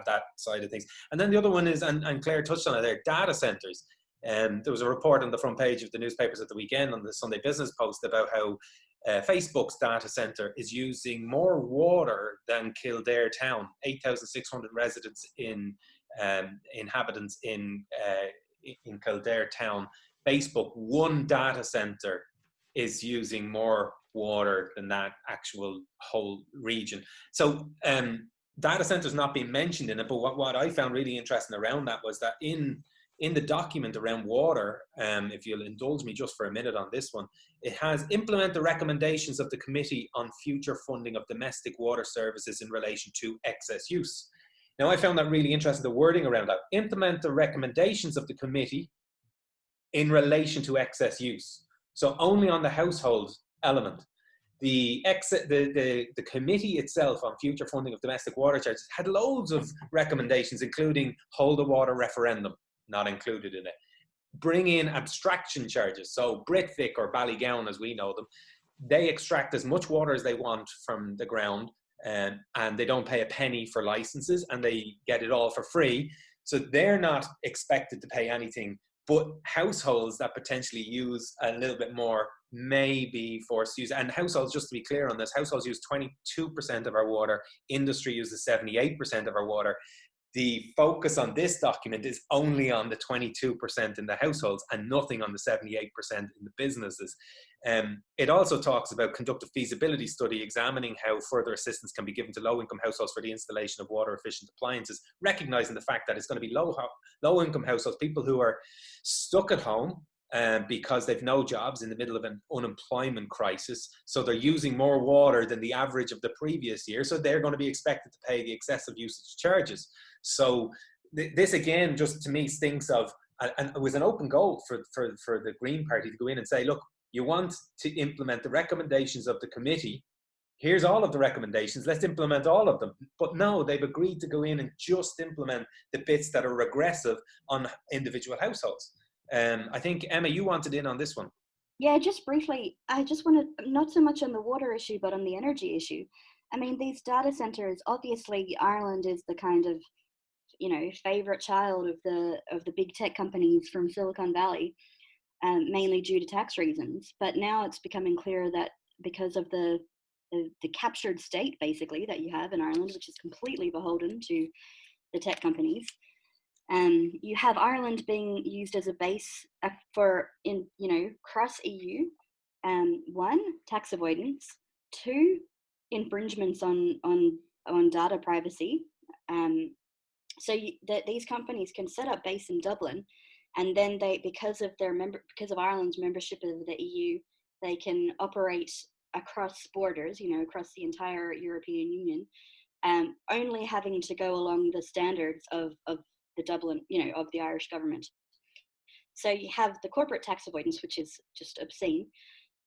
that side of things. And then the other one is, and Clare touched on it there, data centres. There was a report on the front page of the newspapers at the weekend on the Sunday Business Post about how Facebook's data centre is using more water than Kildare town, 8,600 residents inhabitants in Kildare town. Facebook, one data centre, is using more water than that actual whole region. So data centres not being mentioned in it, but what I found really interesting around that was that in the document around water, if you'll indulge me just for a minute on this one, it has implement the recommendations of the Committee on Future Funding of Domestic Water Services in relation to excess use. Now, I found that really interesting, the wording around that. Implement the recommendations of the committee in relation to excess use. So only on the household element. The committee itself on future funding of domestic water charges had loads of recommendations, including hold a water referendum, not included in it. Bring in abstraction charges. So Britvic or Ballygowan, as we know them, they extract as much water as they want from the ground, and they don't pay a penny for licenses, and they get it all for free. So they're not expected to pay anything, but households that potentially use a little bit more may be forced to use. And households, just to be clear on this, households use 22% of our water, industry uses 78% of our water. The focus on this document is only on the 22% in the households and nothing on the 78% in the businesses. It also talks about conduct a feasibility study examining how further assistance can be given to low-income households for the installation of water-efficient appliances, recognising the fact that it's going to be low-income households, people who are stuck at home because they've no jobs in the middle of an unemployment crisis. So they're using more water than the average of the previous year. So they're going to be expected to pay the excessive usage charges. So this again, just to me, stinks of, and it was an open goal for the Green Party to go in and say, look, you want to implement the recommendations of the committee. Here's all of the recommendations. Let's implement all of them. But no, they've agreed to go in and just implement the bits that are regressive on individual households. I think, Emma, you wanted in on this one. Yeah, just briefly, I just want to, not so much on the water issue, but on the energy issue. I mean, these data centers, obviously Ireland is the kind of, favorite child of the big tech companies from Silicon Valley, mainly due to tax reasons. But now it's becoming clear that because of the captured state, basically, that you have in Ireland, which is completely beholden to the tech companies, you have Ireland being used as a base for, cross EU, one, tax avoidance, two, infringements on data privacy. So these companies can set up base in Dublin, and then because of Ireland's membership of the EU, they can operate across borders, across the entire European Union, only having to go along the standards of the Dublin, of the Irish government. So you have the corporate tax avoidance, which is just obscene.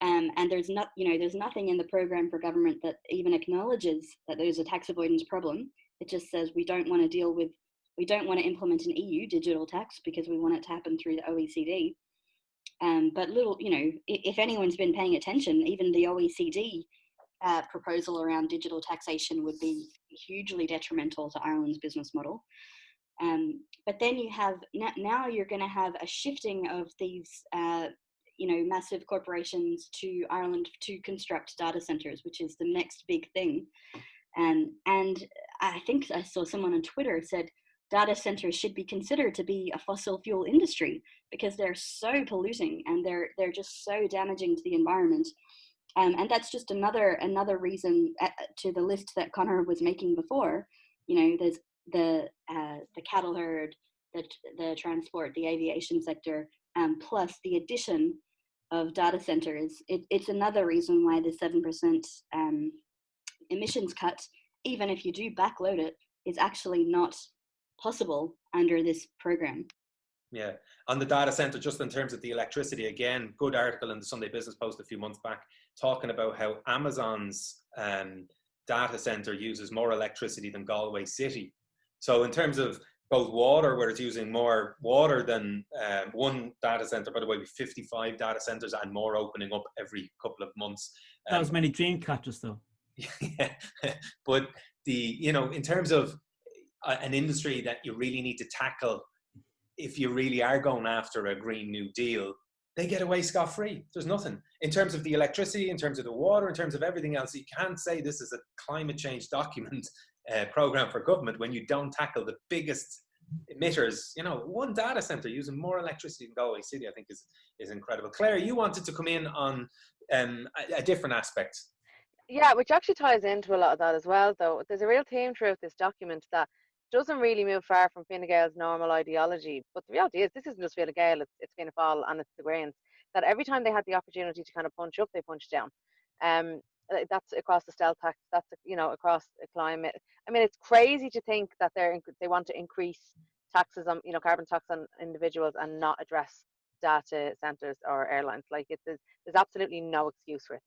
And there's nothing in the program for government that even acknowledges that there's a tax avoidance problem. It just says we don't want to implement an EU digital tax because we want it to happen through the OECD. But if anyone's been paying attention, even the OECD proposal around digital taxation would be hugely detrimental to Ireland's business model. But then you have now you're going to have a shifting of these massive corporations to Ireland to construct data centers, which is the next big thing. And I think I saw someone on Twitter said data centers should be considered to be a fossil fuel industry because they're so polluting and they're just so damaging to the environment. And that's just another reason to the list that Conor was making before. There's the cattle herd, the transport, the aviation sector, plus the addition of data centers. It's another reason why the 7% emissions cut, even if you do backload it, is actually not possible under this program. Yeah, on the data center, just in terms of the electricity, again, good article in the Sunday Business Post a few months back talking about how Amazon's data center uses more electricity than Galway City. So in terms of both water, where it's using more water than one data center, by the way, with 55 data centers and more opening up every couple of months. That was many dream catchers though. Yeah, but in terms of an industry that you really need to tackle, if you really are going after a Green New Deal, they get away scot-free. There's nothing. In terms of the electricity, in terms of the water, in terms of everything else, you can't say this is a climate change document program for government when you don't tackle the biggest emitters. One data center using more electricity than Galway City, I think is incredible. Claire, you wanted to come in on a different aspect. Yeah, which actually ties into a lot of that as well, though. There's a real theme throughout this document that doesn't really move far from Fine Gael's normal ideology. But the reality is, this isn't just Fine Gael, it's Fianna Fáil and it's the Greens, that every time they had the opportunity to kind of punch up, they punched down. That's across the stealth tax, that's, across the climate. I mean, it's crazy to think that they want to increase taxes on, carbon tax on individuals and not address data centers or airlines. Like, there's absolutely no excuse for it.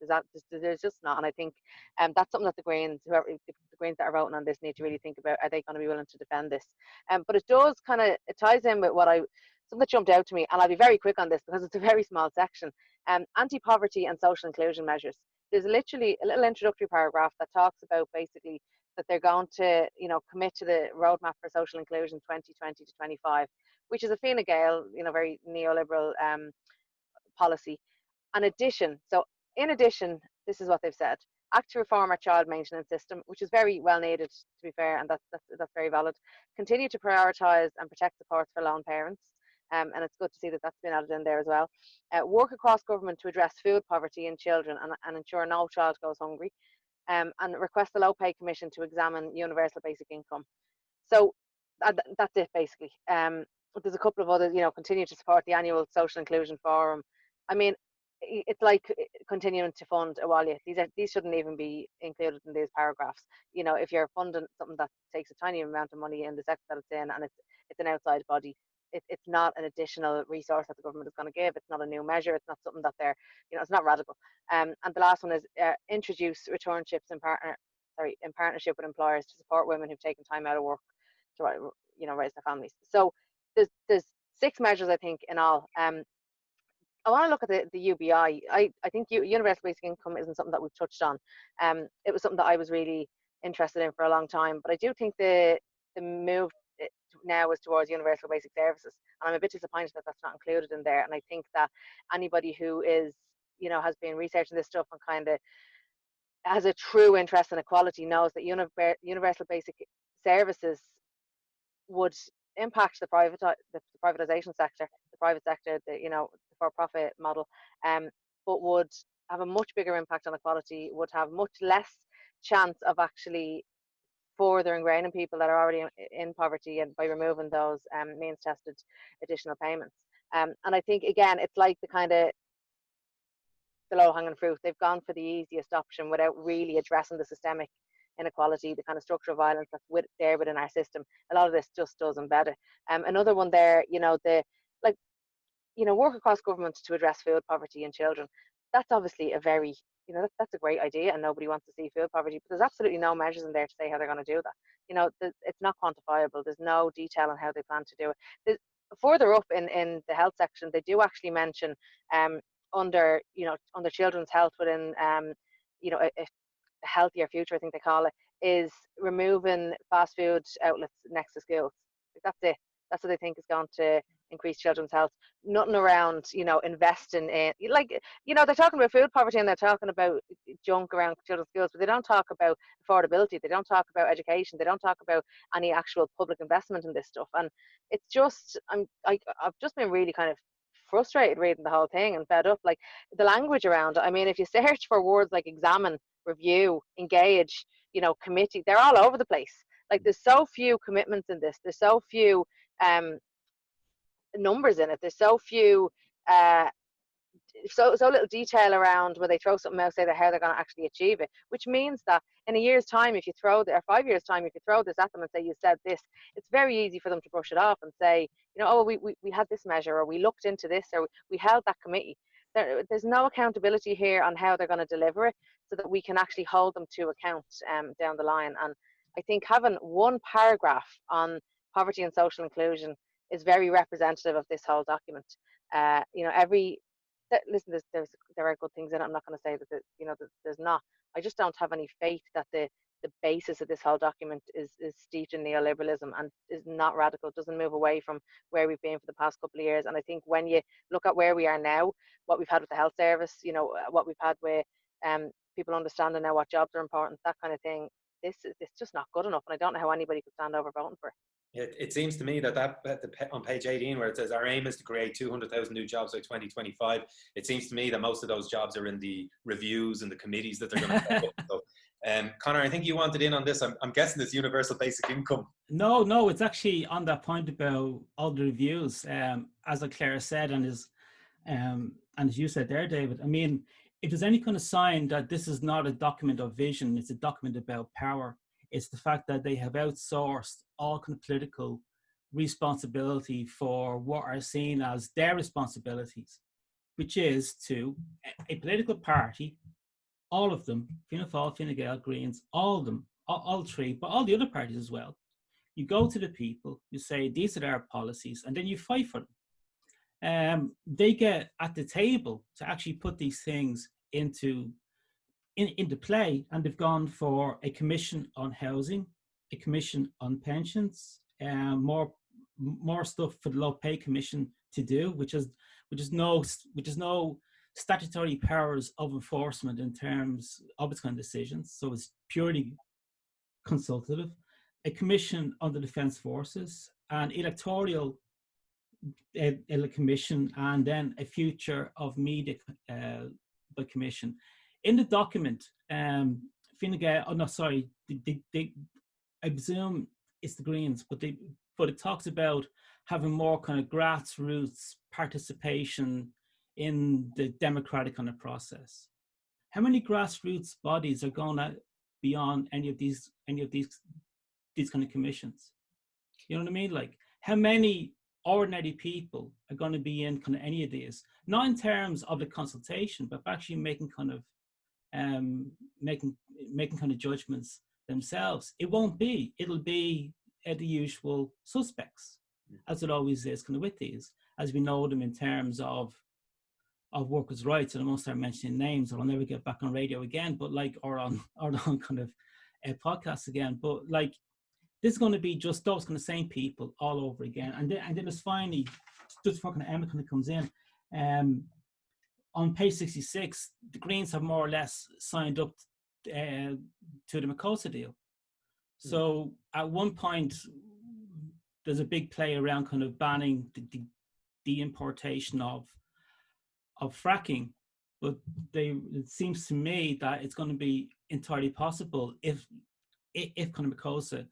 There's just not. And I think that's something that the Greens that are voting on this need to really think about. Are they going to be willing to defend this? But it does it ties in with something that jumped out to me, and I'll be very quick on this because it's a very small section. Anti-poverty and social inclusion measures. There's literally a little introductory paragraph that talks about basically that they're going to, commit to the roadmap for social inclusion 2020 to 25, which is a Fine Gael, very neoliberal policy. In addition, this is what they've said: act to reform our child maintenance system, which is very well needed, to be fair, and that's very valid. Continue to prioritise and protect supports for lone parents, and it's good to see that that's been added in there as well. Work across government to address food poverty in children and ensure no child goes hungry, and request the Low Pay Commission to examine universal basic income. So that's it basically. There's a couple of others, continue to support the annual social inclusion forum. I mean, it's like continuing to fund Awalia. These shouldn't even be included in these paragraphs. If you're funding something that takes a tiny amount of money in the sector that it's in, and it's an outside body, it's not an additional resource that the government is going to give. It's not a new measure. It's not something that they're, it's not radical. And the last one is introduce returnships in partnership with employers to support women who've taken time out of work to raise their families. So there's 6 measures, I think, in all. I want to look at the UBI. I think universal basic income isn't something that we've touched on. It was something that I was really interested in for a long time, but I do think the move now is towards universal basic services, and I'm a bit disappointed that that's not included in there. And I think that anybody who is, has been researching this stuff and kind of has a true interest in equality knows that universal basic services would impact the privatization sector, the private sector, the for-profit model, but would have a much bigger impact on equality, would have much less chance of actually further ingraining people that are already in poverty, and by removing those means tested additional payments. And I think, again, it's like the kind of the low-hanging fruit. They've gone for the easiest option without really addressing the systemic inequality, the kind of structural violence that's there within our system. A lot of this just does embed it. Another one there, work across government to address food poverty in children. That's obviously a very, that's a great idea, and nobody wants to see food poverty, but there's absolutely no measures in there to say how they're going to do that. It's not quantifiable. There's no detail on how they plan to do it. Further up in the health section, they do actually mention under children's health within a healthier future, I think they call it, is removing fast food outlets next to schools. That's it. That's what they think is going to increase children's health. Nothing around, investing in, they're talking about food poverty and they're talking about junk around children's schools, but they don't talk about affordability. They don't talk about education. They don't talk about any actual public investment in this stuff. And it's just, I've just been really kind of frustrated reading the whole thing and fed up. Like, the language around it. I mean, if you search for words like examine, review, engage, committee, they're all over the place. Like, there's so few commitments in this. There's so few numbers in it. There's so few so little detail around where they throw something out, say that how they're going to actually achieve it, which means that in a year's time, if you throw or 5 years time, if you throw this at them and say you said this, it's very easy for them to brush it off and say, we had this measure, or we looked into this, or we held that committee. There's no accountability here on how they're going to deliver it, so that we can actually hold them to account down the line. And I think having one paragraph on poverty and social inclusion is very representative of this whole document. Listen, there are good things in it. I'm not going to say that there's not. I just don't have any faith that the basis of this whole document is steeped in neoliberalism and is not radical. It doesn't move away from where we've been for the past couple of years. And I think when you look at where we are now, what we've had with the health service, what we've had with people understanding now what jobs are important, that kind of thing, this is just not good enough. And I don't know how anybody could stand over voting for it. It seems to me that on page 18, where it says our aim is to create 200,000 new jobs by 2025, it seems to me that most of those jobs are in the reviews and the committees that they're going to set up. So, Conor, I think you wanted in on this. I'm guessing it's universal basic income. No, it's actually on that point about all the reviews. As Clare said, and as you said there, David, I mean, if there's any kind of sign that this is not a document of vision, it's a document about power. It's the fact that they have outsourced all kind of political responsibility for what are seen as their responsibilities, which is to a political party, all of them, Fianna Fáil, Fine Gael, Greens, all of them, all three, but all the other parties as well. You go to the people, you say, these are our policies, and then you fight for them. They get at the table to actually put these things into play, and they've gone for a commission on housing, a commission on pensions, more stuff for the low pay commission to do, which is no statutory powers of enforcement in terms of its kind of decisions. So it's purely consultative. A commission on the defence forces, an electoral commission, and then a future of media by commission. In the document, Fine Gael, I presume it's the Greens, but it talks about having more kind of grassroots participation in the democratic kind of process. How many grassroots bodies are going to be on any of these kind of commissions? You know what I mean? Like, how many ordinary people are going to be in kind of any of these? Not in terms of the consultation, but actually making kind of judgments themselves. It'll be the usual suspects, as it always is kind of with these, as we know them in terms of workers' rights. And I won't start mentioning names, or I'll never get back on radio again, but or on kind of podcasts again. But like, this is going to be just those kind of same people all over again. And then it's finally, just before kind of Emma kind of comes in, on page 66, the Greens have more or less signed up to the Mercosur deal. So at one point, there's a big play around kind of banning the importation of fracking. but it seems to me that it's going to be entirely possible if Conor McCabe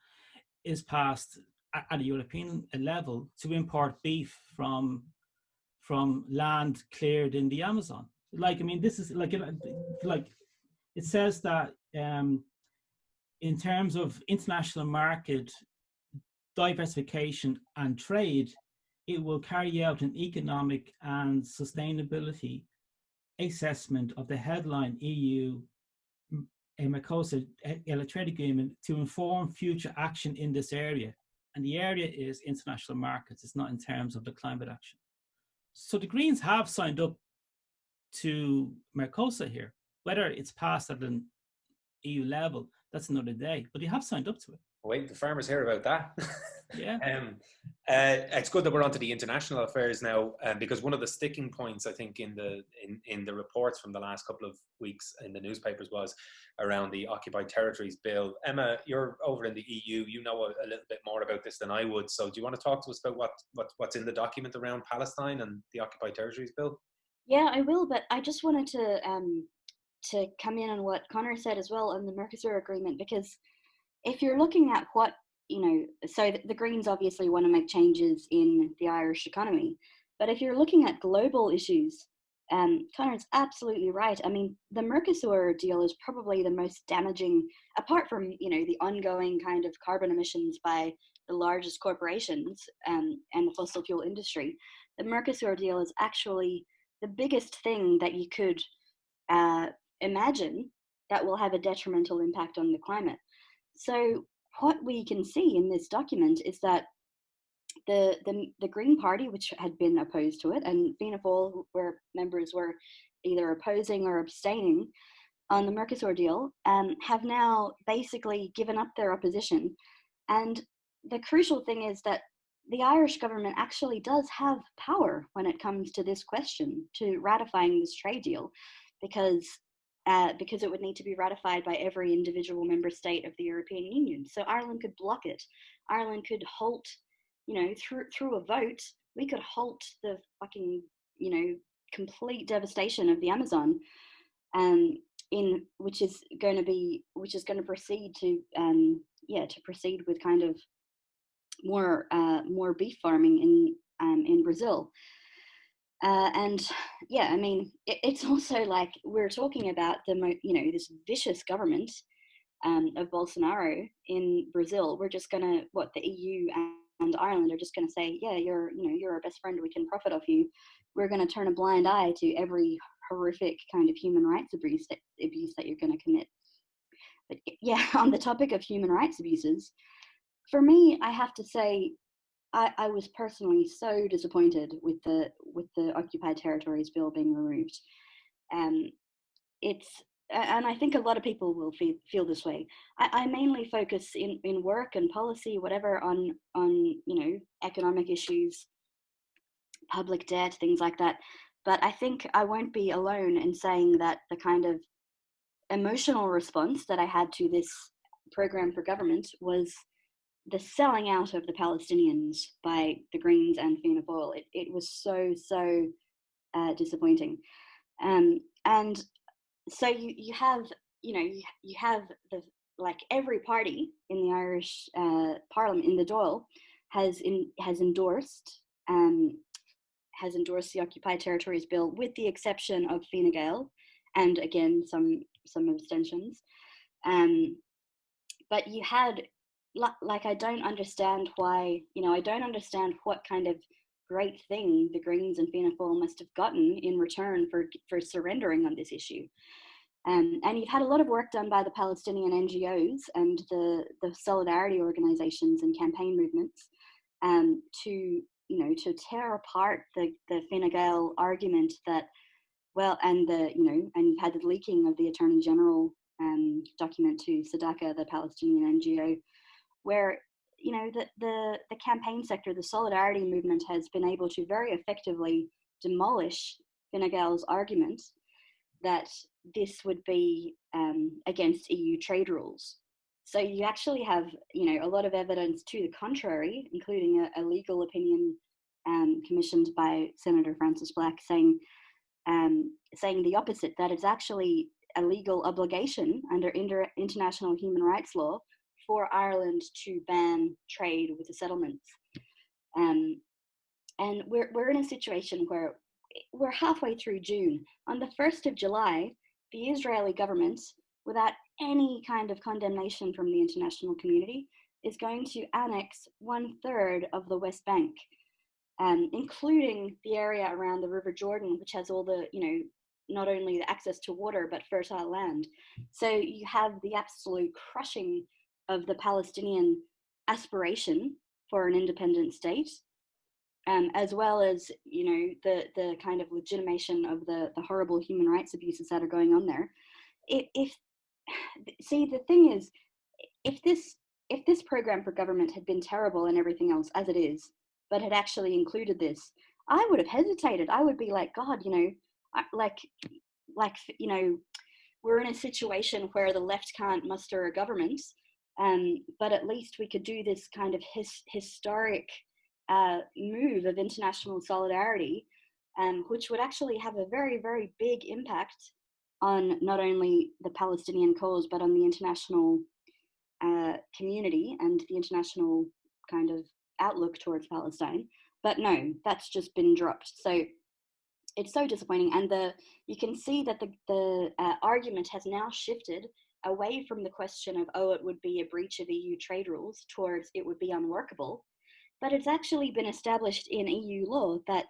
is passed at a European level to import beef from land cleared in the Amazon. Like, I mean, this is like it says that in terms of international market diversification and trade, it will carry out an economic and sustainability assessment of the headline EU Mercosur trade agreement to inform future action in this area. And the area is international markets. It's not in terms of the climate action. So the Greens have signed up to Mercosur here. Whether it's passed at an EU level, that's another day. But they have signed up to it. Wait, the farmers hear about that. Yeah. It's good that we're onto the international affairs now, because one of the sticking points, I think, in the reports from the last couple of weeks in the newspapers was around the Occupied Territories Bill. Emma, you're over in the EU. You know a little bit more about this than I would. So do you want to talk to us about what's in the document around Palestine and the Occupied Territories Bill? Yeah, I will, but I just wanted to come in on what Conor said as well on the Mercosur agreement, because if you're looking at what, so the Greens obviously want to make changes in the Irish economy, but if you're looking at global issues, Conor's absolutely right. I mean, the Mercosur deal is probably the most damaging, apart from, the ongoing kind of carbon emissions by the largest corporations and the fossil fuel industry. The Mercosur deal is actually the biggest thing that you could imagine that will have a detrimental impact on the climate. So what we can see in this document is that the Green Party, which had been opposed to it, and Fianna Fáil, where members were either opposing or abstaining on the Mercosur deal, have now basically given up their opposition. And the crucial thing is that the Irish government actually does have power when it comes to this question, to ratifying this trade deal, because it would need to be ratified by every individual member state of the European Union. So Ireland could block it. Ireland could halt, through a vote, we could halt the fucking, complete devastation of the Amazon, which is going to proceed to proceed with kind of more beef farming in Brazil. I mean, it's also like we're talking about this vicious government of Bolsonaro in Brazil. We're just gonna, the EU and Ireland are just gonna say, yeah, you're our best friend, we can profit off you. We're gonna turn a blind eye to every horrific kind of human rights abuse that you're gonna commit. But yeah, on the topic of human rights abuses, for me, I have to say, I was personally so disappointed with the Occupied Territories Bill being removed. And I think a lot of people will feel this way. I mainly focus in work and policy, whatever, on economic issues, public debt, things like that. But I think I won't be alone in saying that the kind of emotional response that I had to this program for government was the selling out of the Palestinians by the Greens and Fianna Fáil. It was so disappointing, and so you have the, like, every party in the Irish Parliament, in the Dáil, has endorsed the Occupied Territories Bill, with the exception of Fine Gael, and again some abstentions. But you had, like, I don't understand why, I don't understand what kind of great thing the Greens and Fianna Fáil must have gotten in return for surrendering on this issue. And you've had a lot of work done by the Palestinian NGOs and the solidarity organizations and campaign movements to tear apart the Fine Gael argument that, and you've had the leaking of the Attorney General document to Sadaka, the Palestinian NGO, where the campaign sector, the solidarity movement, has been able to very effectively demolish Fine Gael's argument that this would be against EU trade rules. So you actually have a lot of evidence to the contrary, including a legal opinion commissioned by Senator Francis Black, saying saying the opposite, that it's actually a legal obligation under international human rights law for Ireland to ban trade with the settlements. And we're in a situation where we're halfway through June. On the 1st of July, the Israeli government, without any kind of condemnation from the international community, is going to annex 1/3 of the West Bank, including the area around the River Jordan, which has all the, not only the access to water, but fertile land. So you have the absolute crushing of the Palestinian aspiration for an independent state, as well as, the kind of legitimation of the horrible human rights abuses that are going on there. See, the thing is, if this program for government had been terrible and everything else as it is, but had actually included this, I would have hesitated. I would be like, God, we're in a situation where the left can't muster a government, but at least we could do this kind of historic move of international solidarity, which would actually have a very, very big impact on not only the Palestinian cause, but on the international community and the international kind of outlook towards Palestine. But no, that's just been dropped. So it's so disappointing. And you can see that the argument has now shifted away from the question of, it would be a breach of EU trade rules, towards it would be unworkable. But it's actually been established in EU law that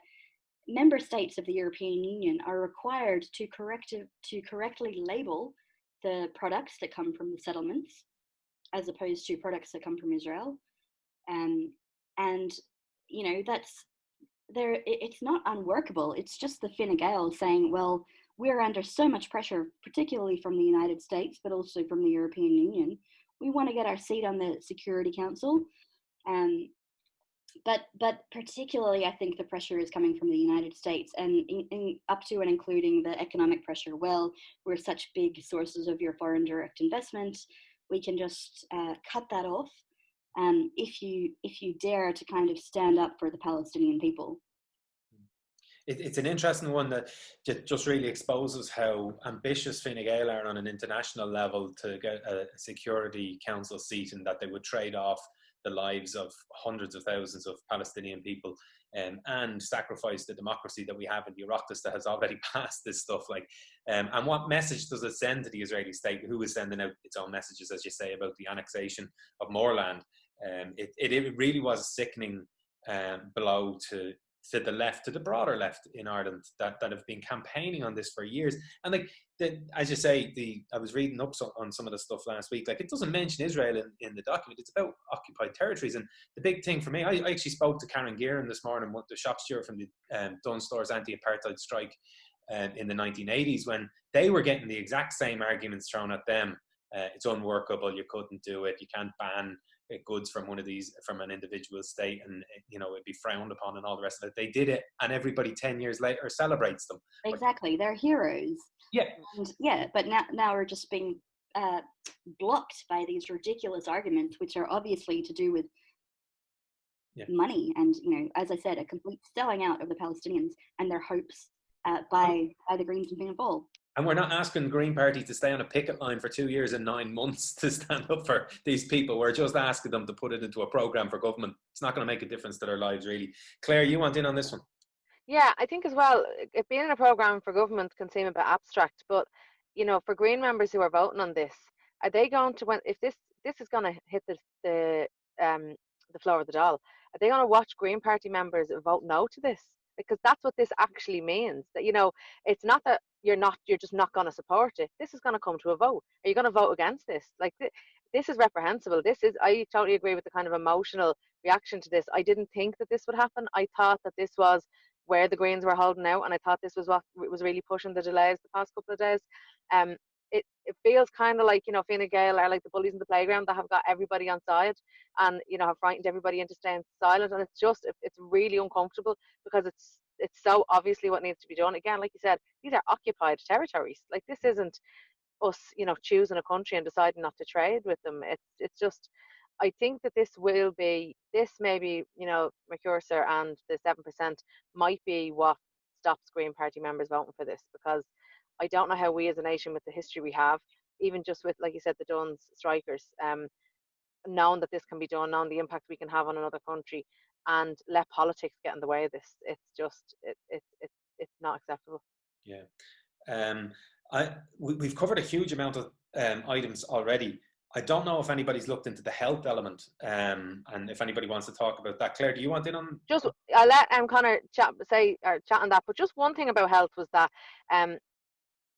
member states of the European Union are required to correctly label the products that come from the settlements, as opposed to products that come from Israel. And that's there. It's not unworkable. It's just the Fine Gael saying, well, we're under so much pressure, particularly from the United States, but also from the European Union. We want to get our seat on the Security Council. But particularly, I think the pressure is coming from the United States, and up to and including the economic pressure. Well, we're such big sources of your foreign direct investment. We can just cut that off if you dare to kind of stand up for the Palestinian people. It's an interesting one that just really exposes how ambitious Fine Gael are on an international level to get a Security Council seat, and that they would trade off the lives of hundreds of thousands of Palestinian people and sacrifice the democracy that we have in the Oireachtas that has already passed this stuff. And what message does it send to the Israeli state, who is sending out its own messages, as you say, about the annexation of more land? It really was a sickening blow to the left, to the broader left in Ireland, that have been campaigning on this for years. And as you say, I was reading up on some of the stuff last week. It doesn't mention Israel in the document. It's about occupied territories. And the big thing for me, I actually spoke to Karen Gearan this morning, the shop steward from the Dunn Stores anti-apartheid strike in the 1980s, when they were getting the exact same arguments thrown at them. It's unworkable. You couldn't do it. You can't ban goods from an individual state, and it'd be frowned upon and all the rest of it. They did it, and everybody 10 years later celebrates them. Exactly, they're heroes. Yeah. And but now we're just being blocked by these ridiculous arguments, which are obviously to do with money, and as I said, a complete selling out of the Palestinians and their hopes by the Greens and Fianna Fáil. And we're not asking the Green Party to stay on a picket line for 2 years and 9 months to stand up for these people. We're just asking them to put it into a programme for government. It's not going to make a difference to their lives, really. Claire, you want in on this one? Yeah, I think as well, it being in a programme for government can seem a bit abstract, but, for Green members who are voting on this, are they going to, if this is going to hit the floor of the doll, are they going to watch Green Party members vote no to this? Because that's what this actually means. That, it's not that you're just not going to support it. This is going to come to a vote. Are you going to vote against this? This is reprehensible. I totally agree with the kind of emotional reaction to this. I didn't think that this would happen. I thought that this was where the Greens were holding out, and I thought this was what was really pushing the delays the past couple of days. It feels kind of like, Fine Gael are like the bullies in the playground that have got everybody on side, and have frightened everybody into staying silent, and it's really uncomfortable, because it's so obviously what needs to be done. Again, like you said, these are occupied territories. This isn't us, choosing a country and deciding not to trade with them. It's just, I think that this maybe, Mercosur and the 7% might be what stops Green Party members voting for this, because I don't know how we as a nation, with the history we have, even just with, like you said, the Duns strikers, knowing that this can be done, knowing the impact we can have on another country, and let politics get in the way of this. It's just, it's not acceptable. Yeah. We've covered a huge amount of items already. I don't know if anybody's looked into the health element, and if anybody wants to talk about that. Claire, do you want in on? Just, I'll let Conor chat on that, but just one thing about health was that,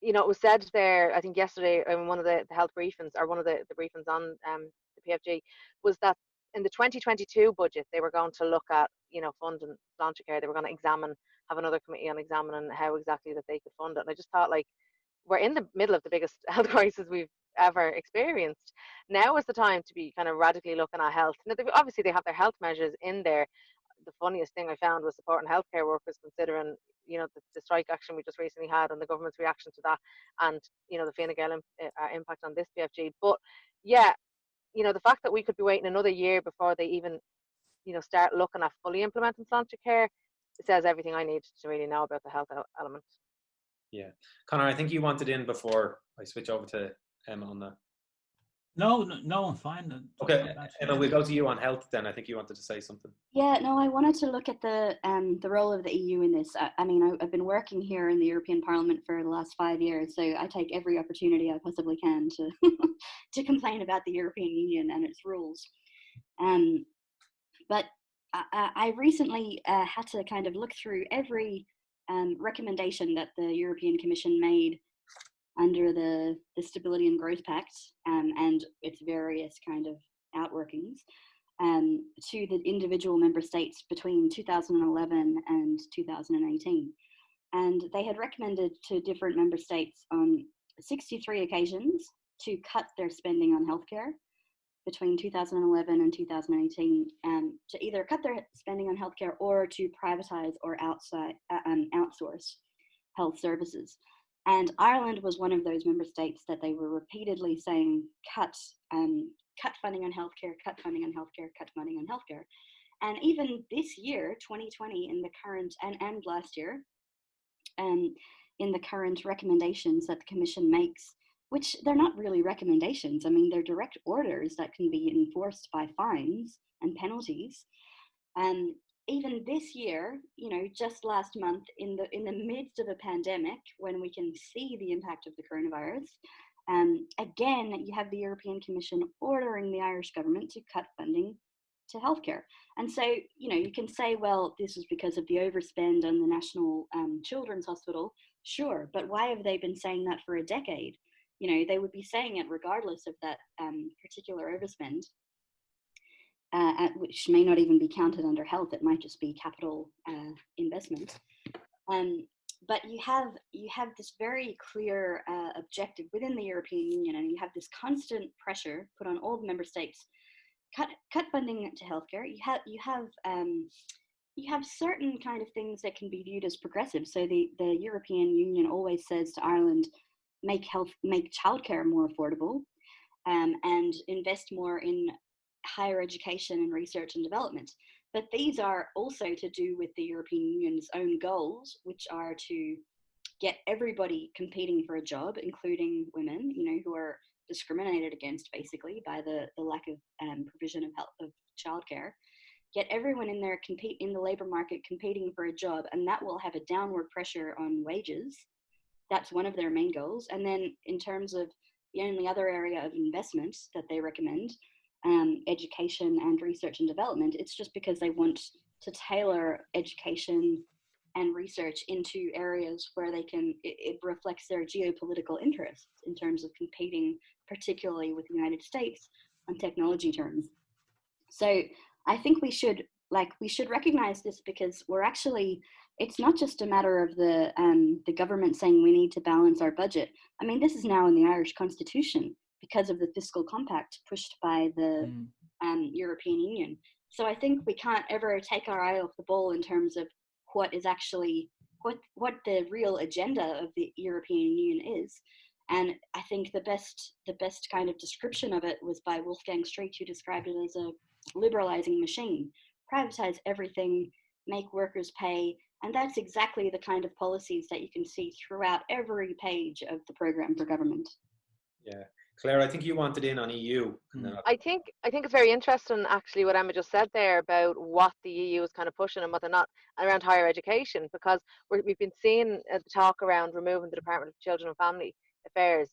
you know, it was said there, I think yesterday in one of the health briefings, or one of the briefings on the PFG, was that in the 2022 budget, they were going to look at, you know, funding Sláintecare. They were going to have another committee on examining how exactly that they could fund it. And I just thought, like, we're in the middle of the biggest health crisis we've ever experienced. Now is the time to be kind of radically looking at health. Now, obviously, they have their health measures in there. The funniest thing I found was supporting healthcare workers, considering, you know, the strike action we just recently had and the government's reaction to that, and, you know, the Fine Gael impact on this PFG. But yeah, you know, the fact that we could be waiting another year before they even, you know, start looking at fully implementing Sláintecare, it says everything I need to really know about the health element. Yeah, Conor, I think you wanted in before I switch over to Emma on that. No, I'm fine. Okay, Emma, we'll go to you on health then. I think you wanted to say something. Yeah, no, I wanted to look at the role of the EU in this. I mean, I've been working here in the European Parliament for the last 5 years, so I take every opportunity I possibly can to to complain about the European Union and its rules. But I recently had to kind of look through every recommendation that the European Commission made under the Stability and Growth Pact and its various kind of outworkings to the individual member states between 2011 and 2018. And they had recommended to different member states on 63 occasions to cut their spending on healthcare between 2011 and 2018, to either cut their spending on healthcare or to privatize or outsource health services. And Ireland was one of those member states that they were repeatedly saying, cut funding on healthcare, cut funding on healthcare, cut funding on healthcare. And even this year, 2020, in the current, and last year, in the current recommendations that the Commission makes, which they're not really recommendations. I mean, they're direct orders that can be enforced by fines and penalties. Even this year, you know, just last month, in the midst of a pandemic, when we can see the impact of the coronavirus, again, you have the European Commission ordering the Irish government to cut funding to healthcare. And so, you know, you can say, well, this is because of the overspend on the National Children's Hospital. Sure, but why have they been saying that for a decade? You know, they would be saying it regardless of that particular overspend, which may not even be counted under health. It might just be capital investment. But you have this very clear objective within the European Union, and you have this constant pressure put on all the member states. Cut funding to healthcare. You have certain kind of things that can be viewed as progressive. So the European Union always says to Ireland, make childcare more affordable, and invest more in higher education and research and development. But these are also to do with the European Union's own goals, which are to get everybody competing for a job, including women, you know, who are discriminated against basically by the lack of provision of childcare. Get everyone in there in the labor market competing for a job, and that will have a downward pressure on wages. That's one of their main goals. And then in terms of the only other area of investment that they recommend, education and research and development, it's just because they want to tailor education and research into areas where it reflects their geopolitical interests in terms of competing, particularly with the United States, on technology terms. So I think we should recognize this, because it's not just a matter of the government saying we need to balance our budget. I mean, this is now in the Irish Constitution because of the fiscal compact pushed by the European Union. So I think we can't ever take our eye off the ball in terms of what is actually what the real agenda of the European Union is. And I think the best kind of description of it was by Wolfgang Streeck, who described it as a liberalizing machine. Privatize everything, make workers pay. And that's exactly the kind of policies that you can see throughout every page of the programme for government. Yeah. Claire, I think you wanted in on EU. I think it's very interesting actually what Emma just said there about what the EU is kind of pushing and what they're not around higher education, because we've been seeing the talk around removing the Department of Children and Family Affairs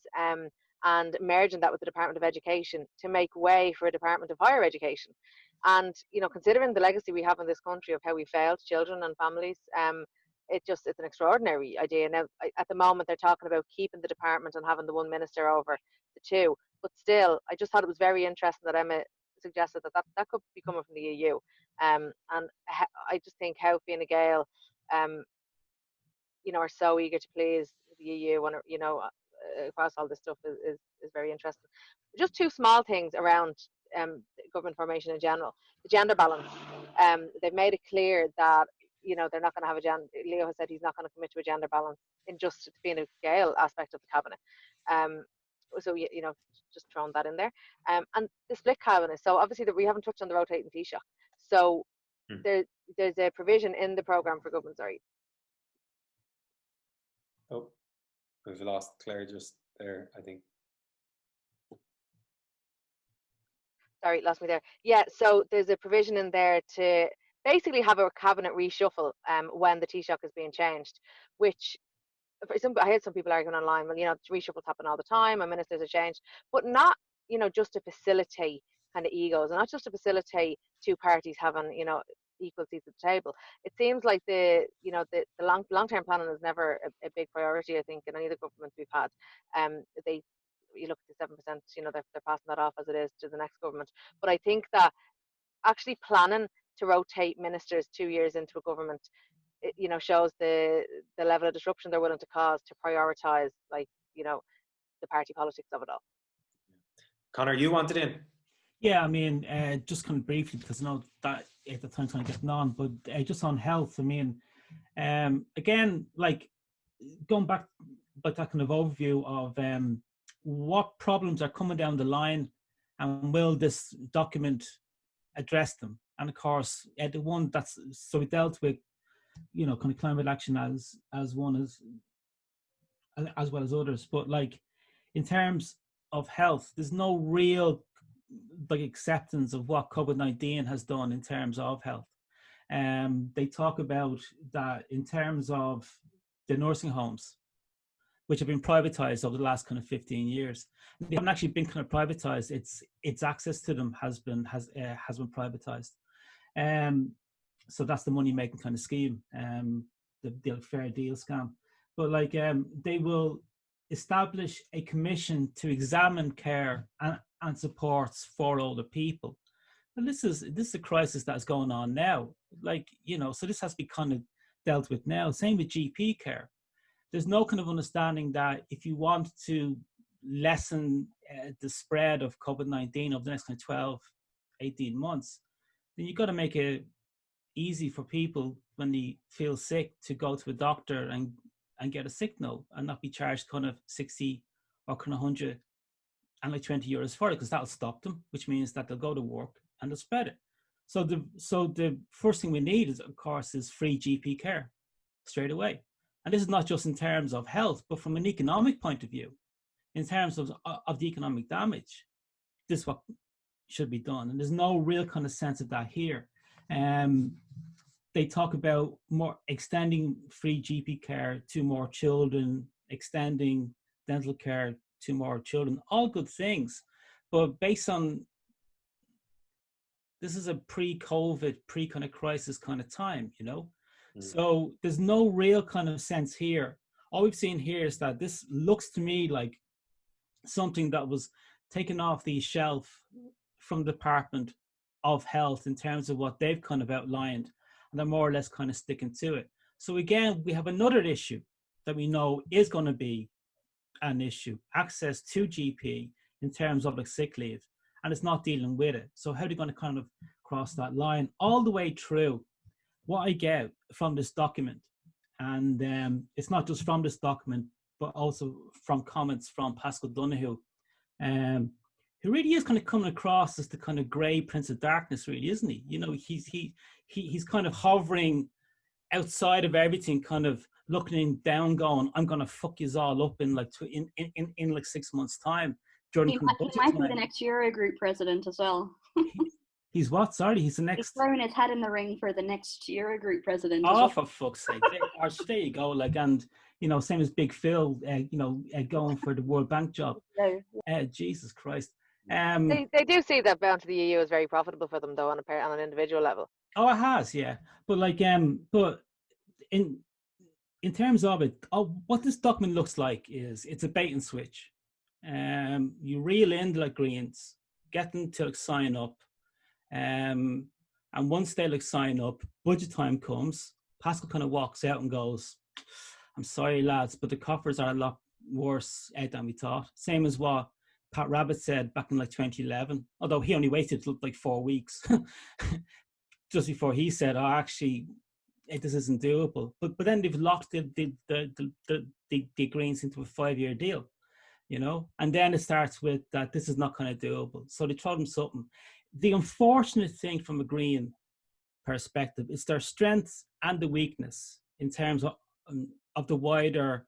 and merging that with the Department of Education to make way for a Department of Higher Education. And considering the legacy we have in this country of how we failed children and families, it's an extraordinary idea. Now, at the moment, they're talking about keeping the department and having the one minister over the two. But still, I just thought it was very interesting that Emma suggested that could be coming from the EU. And I just think how Fine Gael, are so eager to please the EU and across all this stuff is very interesting. Just two small things around government formation in general. The gender balance. They've made it clear that they're not going to have a gender. Leo has said he's not going to commit to a gender balance in just the Fine Gael aspect of the cabinet. So just throwing that in there. And the split cabinet. So obviously we haven't touched on the rotating Taoiseach. So there's a provision in the programme for government. Sorry. Oh, we've lost Claire just there, I think. Sorry, lost me there. Yeah, so there's a provision in there to basically have a cabinet reshuffle when the Taoiseach is being changed, which I heard some people arguing online, well, reshuffles happen all the time and ministers are changed, but not, just to facilitate kind of egos and not just to facilitate two parties having, equal seats at the table. It seems like the long-term planning is never a big priority, I think, in any of the governments we've had. You look at the 7%, they're passing that off as it is to the next government. But I think that actually planning to rotate ministers 2 years into a government, it, shows the level of disruption they're willing to cause to prioritise, the party politics of it all. Conor, you wanted in? Yeah, I mean, just kind of briefly, because I know that at the time kind of getting on, but just on health, I mean, again, going back that kind of overview of what problems are coming down the line and will this document address them? And of course, the one that's, so we dealt with, kind of climate action as one as well as others, but in terms of health, there's no real acceptance of what COVID-19 has done in terms of health. They talk about that in terms of the nursing homes, which have been privatized over the last kind of 15 years. They haven't actually been kind of privatized. Its access to them has been privatized. So that's the money making kind of scheme, the fair deal scam. But they will establish a commission to examine care and supports for older people. And this is a crisis that's going on now. So this has to be kind of dealt with now. Same with GP care. There's no kind of understanding that if you want to lessen the spread of COVID-19 over the next kind of 12, 18 months, then you've got to make it easy for people when they feel sick to go to a doctor and get a sick note and not be charged kind of 60 or kind of 100 and 20 euros for it, because that'll stop them, which means that they'll go to work and they'll spread it. So the first thing we need is, of course, is free GP care straight away. And this is not just in terms of health, but from an economic point of view, in terms of the economic damage, this is what should be done. And there's no real kind of sense of that here. They talk about more extending free GP care to more children, extending dental care to more children, all good things. But based on, this is a pre-COVID, pre-kind of crisis kind of time, So there's no real kind of sense here. All we've seen here is that this looks to me like something that was taken off the shelf from the Department of Health in terms of what they've kind of outlined, and they're more or less kind of sticking to it. So again, we have another issue that we know is going to be an issue, access to GP in terms of sick leave, and it's not dealing with it. So how are they going to kind of cross that line all the way through? What I get from this document, and it's not just from this document, but also from comments from Pascal Donoghue, he really is kind of coming across as the kind of grey Prince of Darkness, really, isn't he? You know, he's kind of hovering outside of everything, kind of looking down, going, "I'm gonna fuck yous all up in like in like 6 months' time." During He kind of budget might time. be the next Eurogroup president as well. He's what? Sorry, he's the He's next. throwing his hat in the ring for the next Eurogroup president. Oh, as well. for fuck's sake! There you go. Like, and you know, same as Big Phil. Going for the World Bank job. No. Jesus Christ. They do see that bound to the EU is very profitable for them, though, on an individual level. Oh, it has, yeah. But like, but in terms of it, what this document looks like is it's a bait and switch. You reel in like Greens, get them to like sign up, and once they like sign up, budget time comes. Pascal kind of walks out and goes, "I'm sorry, lads, but the coffers are a lot worse than we thought." Same as what Pat Rabbit said back in like 2011, although he only waited like 4 weeks just before he said, "Oh, actually, this isn't doable." But then they've locked the Greens into a 5-year deal, you know, and then it starts with that this is not kind of doable. So they throw them something. The unfortunate thing from a Green perspective is their strength and the weakness in terms of the wider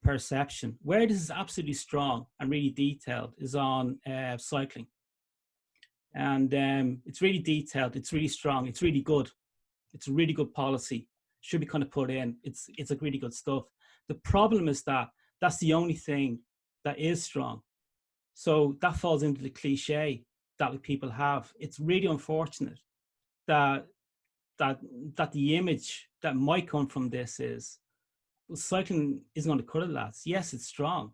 perception. Where this is absolutely strong and really detailed is on cycling. And it's really detailed, it's really strong, it's really good. It's a really good policy. Should be kind of put in. It's like really good stuff. The problem is that that's the only thing that is strong. So that falls into the cliche that people have. It's really unfortunate that the image that might come from this is, well, cycling isn't going to cut it, lads. Yes, it's strong,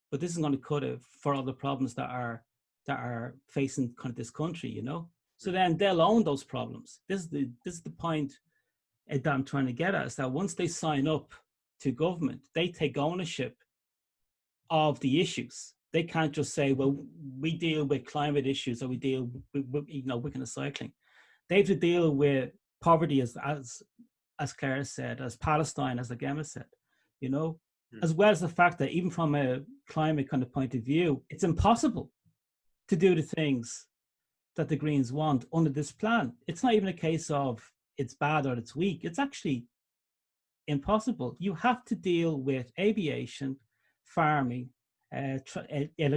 but this isn't going to cut it for all the problems that are facing kind of this country, you know. So then they'll own those problems. This is the point that I'm trying to get at, is that once they sign up to government, they take ownership of the issues. They can't just say, "Well, we deal with climate issues, or we deal with kind of cycling." They have to deal with poverty, as Clare said, as Palestine, as like Emma said, you know, as well as the fact that even from a climate kind of point of view, it's impossible to do the things that the Greens want under this plan. It's not even a case of it's bad or it's weak. It's actually impossible. You have to deal with aviation, farming,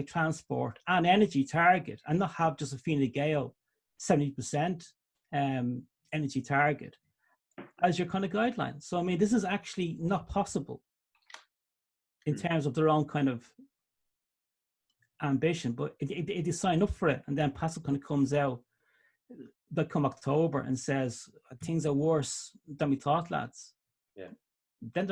transport, and energy target, and not have just a Fine Gael 70% energy target as your kind of guideline. So I mean, this is actually not possible in terms of their own kind of ambition. But if you sign up for it, and then Pascal kind of comes out that come October and says things are worse than we thought, lads. Yeah. Then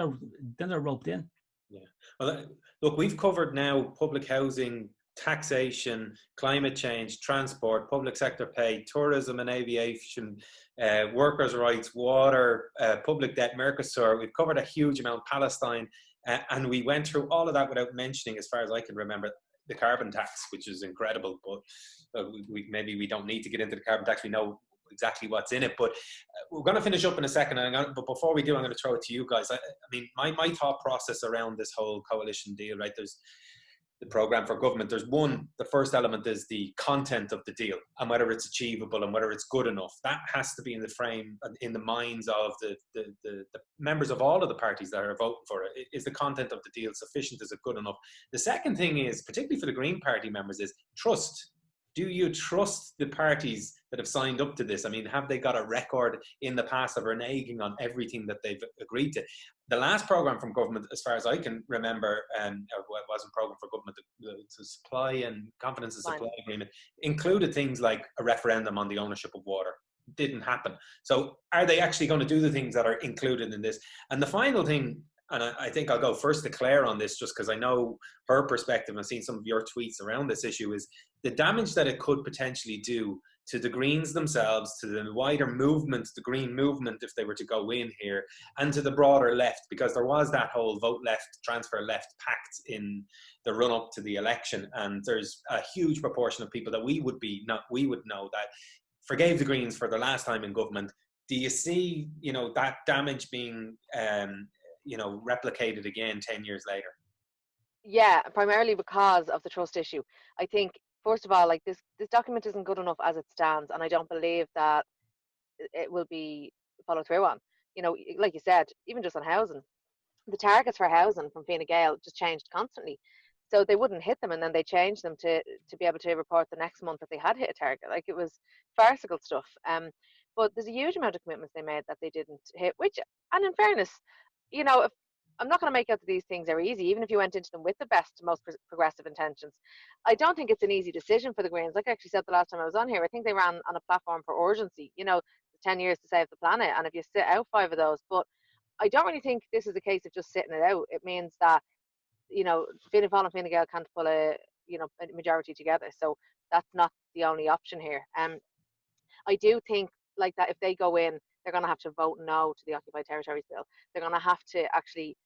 they're roped in. Yeah. Well, look, we've covered now public housing, taxation, climate change, transport, public sector pay, tourism and aviation, workers' rights, water, public debt, Mercosur. We've covered a huge amount, Palestine, and we went through all of that without mentioning, as far as I can remember, the carbon tax, which is incredible. But maybe we don't need to get into the carbon tax. We know exactly what's in it, but we're going to finish up in a second. But before we do, I'm going to throw it to you guys. I mean, my thought process around this whole coalition deal, right? There's the program for government. There's one, the first element is the content of the deal and whether it's achievable and whether it's good enough. That has to be in the frame, in the minds of the members of all of the parties that are voting for it. Is the content of the deal sufficient? Is it good enough? The second thing is, particularly for the Green Party members, is trust. Do you trust the parties that have signed up to this? I mean, have they got a record in the past of reneging on everything that they've agreed to? The last program from government, as far as I can remember, it wasn't program for government, the supply and confidence and supply agreement included things like a referendum on the ownership of water. Didn't happen. So are they actually going to do the things that are included in this? And the final thing, and I think I'll go first to Clare on this, just because I know her perspective. I've seen some of your tweets around this issue, is the damage that it could potentially do to the Greens themselves, to the wider movement, the Green movement, if they were to go in here, and to the broader left, because there was that whole vote left, transfer left pact in the run up to the election. And there's a huge proportion of people that we would know that forgave the Greens for the last time in government. Do you see, that damage being, replicated again 10 years later? Yeah, primarily because of the trust issue. I think first of all, like this document isn't good enough as it stands, and I don't believe that it will be followed through on. You know, like you said, even just on housing, the targets for housing from Fine Gael just changed constantly. So they wouldn't hit them, and then they changed them to be able to report the next month that they had hit a target. Like, it was farcical stuff. But there's a huge amount of commitments they made that they didn't hit. Which, and in fairness, you know, if, I'm not going to make out that these things are easy, even if you went into them with the best, most progressive intentions. I don't think it's an easy decision for the Greens. Like I actually said the last time I was on here, I think they ran on a platform for urgency. You know, 10 years to save the planet, and if you sit out 5 of those, but I don't really think this is a case of just sitting it out. It means that, you know, Fianna Fáil and Fine Gael can't pull a majority together. So that's not the only option here. I do think like that if they go in, they're going to have to vote no to the Occupied Territories Bill. They're going to have to actually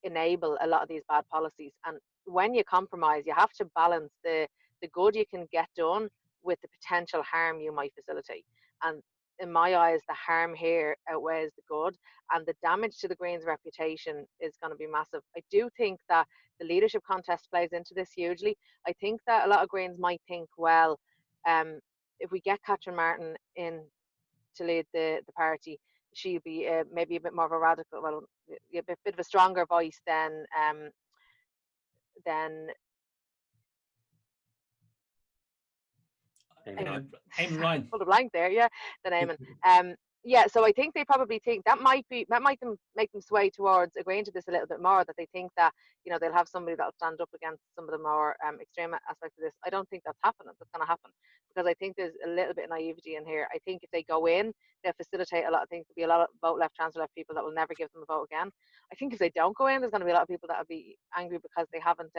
enable a lot of these bad policies. And when you compromise, you have to balance the good you can get done with the potential harm you might facilitate. And in my eyes, the harm here outweighs the good, and the damage to the Greens' reputation is going to be massive. I do think that the leadership contest plays into this hugely. I think that a lot of Greens might think, well, if we get Catherine Martin in to lead the party, she'll be maybe a bit more of a radical, well, a bit of a stronger voice than Eamon Ryan. Pulled a blank there, yeah, than Eamon. Yeah, so I think they probably think that might make them sway towards agreeing to this a little bit more. That they think that, you know, they'll have somebody that'll stand up against some of the more extreme aspects of this. I don't think that's happening. That's going to happen because I think there's a little bit of naivety in here. I think if they go in, they'll facilitate a lot of things. There'll be a lot of vote left, transfer left people that will never give them a vote again. I think if they don't go in, there's going to be a lot of people that will be angry because they haven't.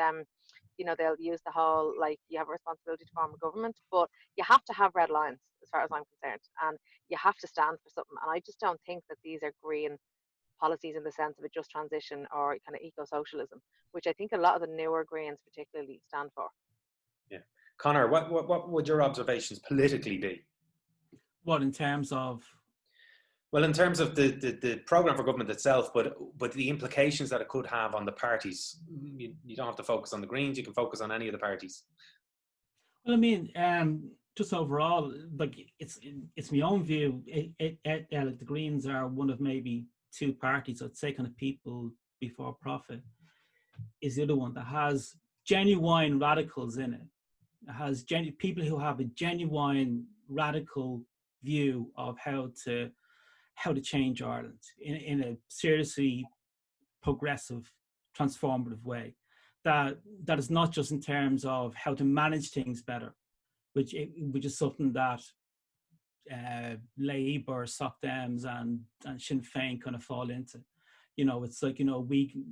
You know, they'll use the whole, like, you have a responsibility to form a government, but you have to have red lines as far as I'm concerned, and you have to stand for something. And I just don't think that these are green policies in the sense of a just transition or kind of eco-socialism, which I think a lot of the newer Greens particularly stand for. Yeah. Conor, what would your observations politically be? What, in terms of? Well, in terms of the programme for government itself, but the implications that it could have on the parties. You don't have to focus on the Greens, you can focus on any of the parties. Well, I mean, just overall, like, it's my own view. The Greens are one of maybe 2 parties, I'd say, kind of people before profit is the other one that has genuine radicals in it. It has people who have a genuine radical view of how to change Ireland in a seriously progressive, transformative way. That is not just in terms of how to manage things better, which is something that Labour, Soc Dems and Sinn Féin kind of fall into. You know, it's like, you know,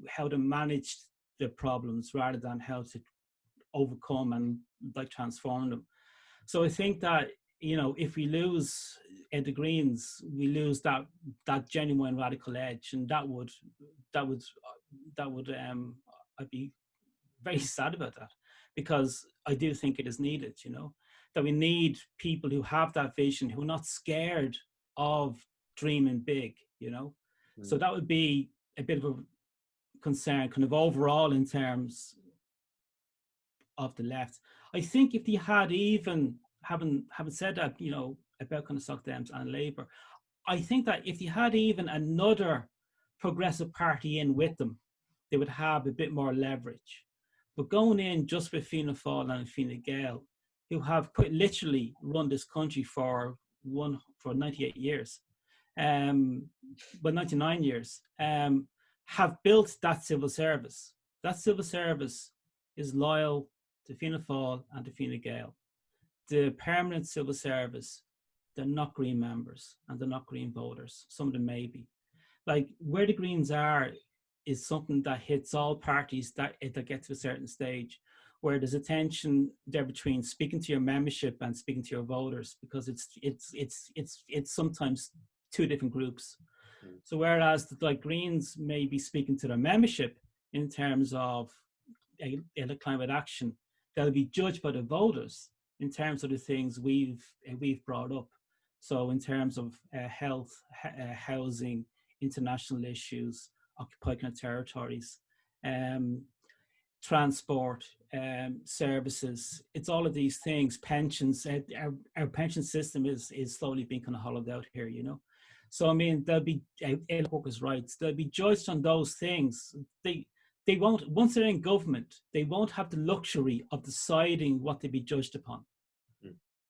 how to manage the problems rather than how to overcome and like transform them. So I think that, you know, if we lose the Greens, we lose that genuine radical edge, and that would I'd be very sad about that, because I do think it is needed. You know, that we need people who have that vision, who are not scared of dreaming big. You know, so that would be a bit of a concern, kind of overall in terms of the left. I think if they had even having said that, you know, about kind of Soc Dems and Labour, I think that if they had even another progressive party in with them, they would have a bit more leverage. But going in just with Fianna Fáil and Fine Gael, who have quite literally run this country for 98 years, 99 years, have built that civil service. That civil service is loyal to Fianna Fáil and to Fine Gael. The permanent civil service, they're not Green members and they're not Green voters. Some of them may be. Like, where the Greens are is something that hits all parties that get to a certain stage, where there's a tension there between speaking to your membership and speaking to your voters, because it's sometimes 2 different groups. So whereas the Greens may be speaking to their membership in terms of climate action, they'll be judged by the voters in terms of the things we've brought up. So in terms of health, housing, international issues, occupied territories, transport, services. It's all of these things. Pensions. Our pension system is slowly being kind of hollowed out here, you know. So I mean, there'll be workers' rights. They'll be judged on those things. They won't, once they're in government, they won't have the luxury of deciding what to be judged upon.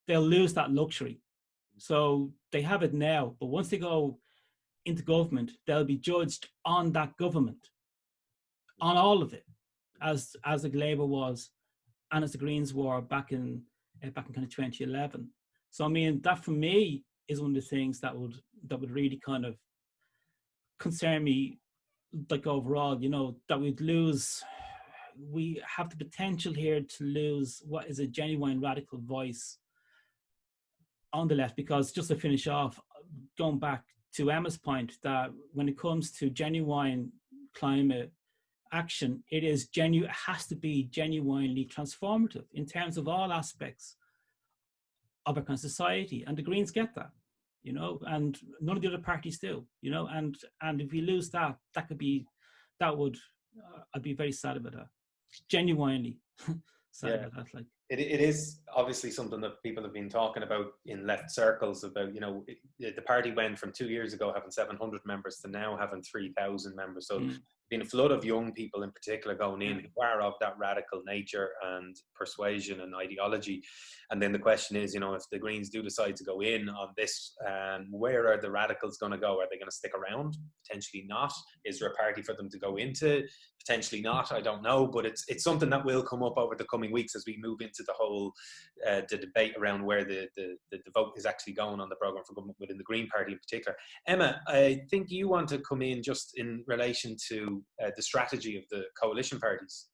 They'll lose that luxury. So they have it now, but once they go into government, they'll be judged on that government, on all of it, as the Labour was, and as the Greens were back in kind of 2011. So I mean, that for me is one of the things that would really kind of concern me, like overall, you know, that we have the potential here to lose what is a genuine radical voice on the left. Because just to finish off, going back to Emma's point, that when it comes to genuine climate action, it has to be genuinely transformative in terms of all aspects of our kind of society, and the Greens get that, you know, and none of the other parties do, you know, and if we lose that, I'd be very sad about that, genuinely sad about that. Like, it is obviously something that people have been talking about in left circles about, you know, the party went from 2 years ago having 700 members to now having 3,000 members. So been a flood of young people in particular going in who are of that radical nature and persuasion and ideology. And then the question is, you know, if the Greens do decide to go in on this, where are the radicals going to go? Are they going to stick around? Potentially not. Is there a party for them to go into? Potentially not. I don't know, but it's something that will come up over the coming weeks as we move into the whole the debate around where the vote is actually going on the programme for government within the Green Party in particular. Emma, I think you want to come in just in relation to the strategy of the coalition parties.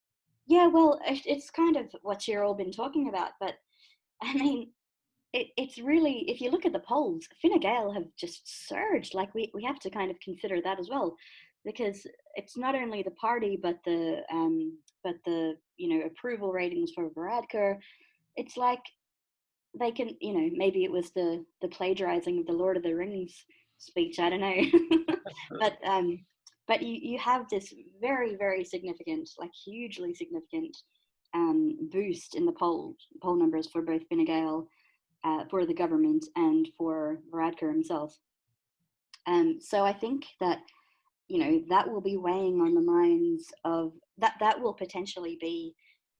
Yeah, well, it's kind of what you've all been talking about, but I mean, it's really, if you look at the polls, Fine Gael have just surged. Like we have to kind of consider that as well, because it's not only the party, but the you know, approval ratings for Varadkar. It's like they can, you know, maybe it was the plagiarizing of the Lord of the Rings speech, I don't know. But you have this very, very significant, like hugely significant boost in the poll numbers for both Fine Gael, for the government, and for Varadkar himself. So I think that, you know, that will be weighing on the minds of, that will potentially be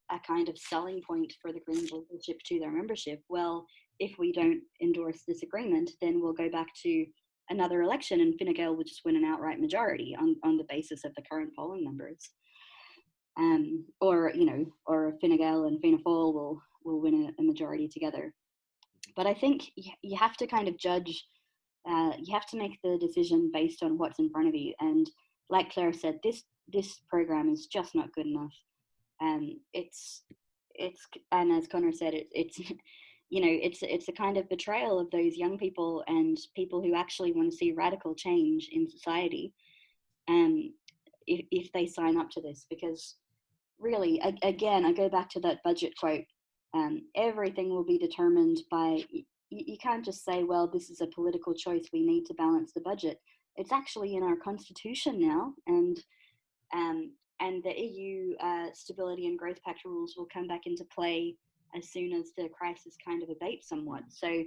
a kind of selling point for the Green leadership to their membership. Well, if we don't endorse this agreement, then we'll go back to another election and Fine Gael will just win an outright majority on the basis of the current polling numbers. Or, you know, or Fine Gael and Fianna Fáil will win a majority together. But I think you have to kind of judge, you have to make the decision based on what's in front of you. And like Claire said, this program is just not good enough. It's and as Conor said, it's you know, it's a kind of betrayal of those young people and people who actually want to see radical change in society, if they sign up to this. Because really, again, I go back to that budget quote, everything will be determined by, you can't just say, well, this is a political choice, we need to balance the budget. It's actually in our constitution now, and the EU Stability and Growth Pact rules will come back into play as soon as the crisis kind of abates somewhat. So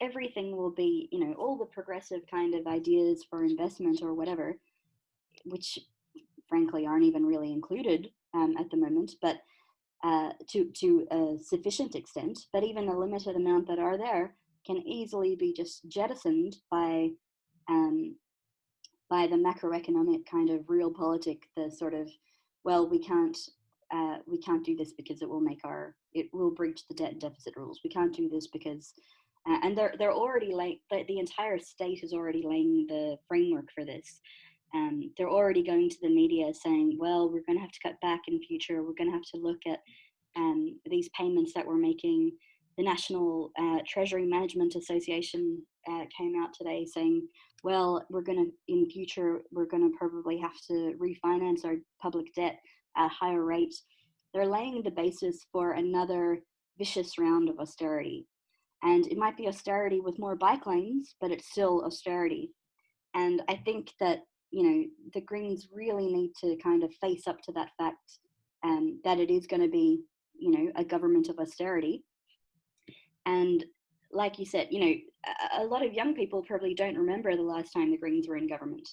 everything will be, you know, all the progressive kind of ideas for investment or whatever, which frankly aren't even really included at the moment, but to a sufficient extent, but even the limited amount that are there can easily be just jettisoned by the macroeconomic kind of realpolitik, the sort of, well, we can't do this because it will breach the debt and deficit rules. We can't do this because, and they're already like, the entire state is already laying the framework for this. They're already going to the media saying, well, we're going to have to cut back in future. We're going to have to look at these payments that we're making. The National Treasury Management Association came out today saying, well, in future, we're going to probably have to refinance our public debt at higher rates. They're laying the basis for another vicious round of austerity. And it might be austerity with more bike lanes, but it's still austerity. And I think that, you know, the Greens really need to kind of face up to that fact that it is going to be, you know, a government of austerity. And like you said, you know, a lot of young people probably don't remember the last time the Greens were in government.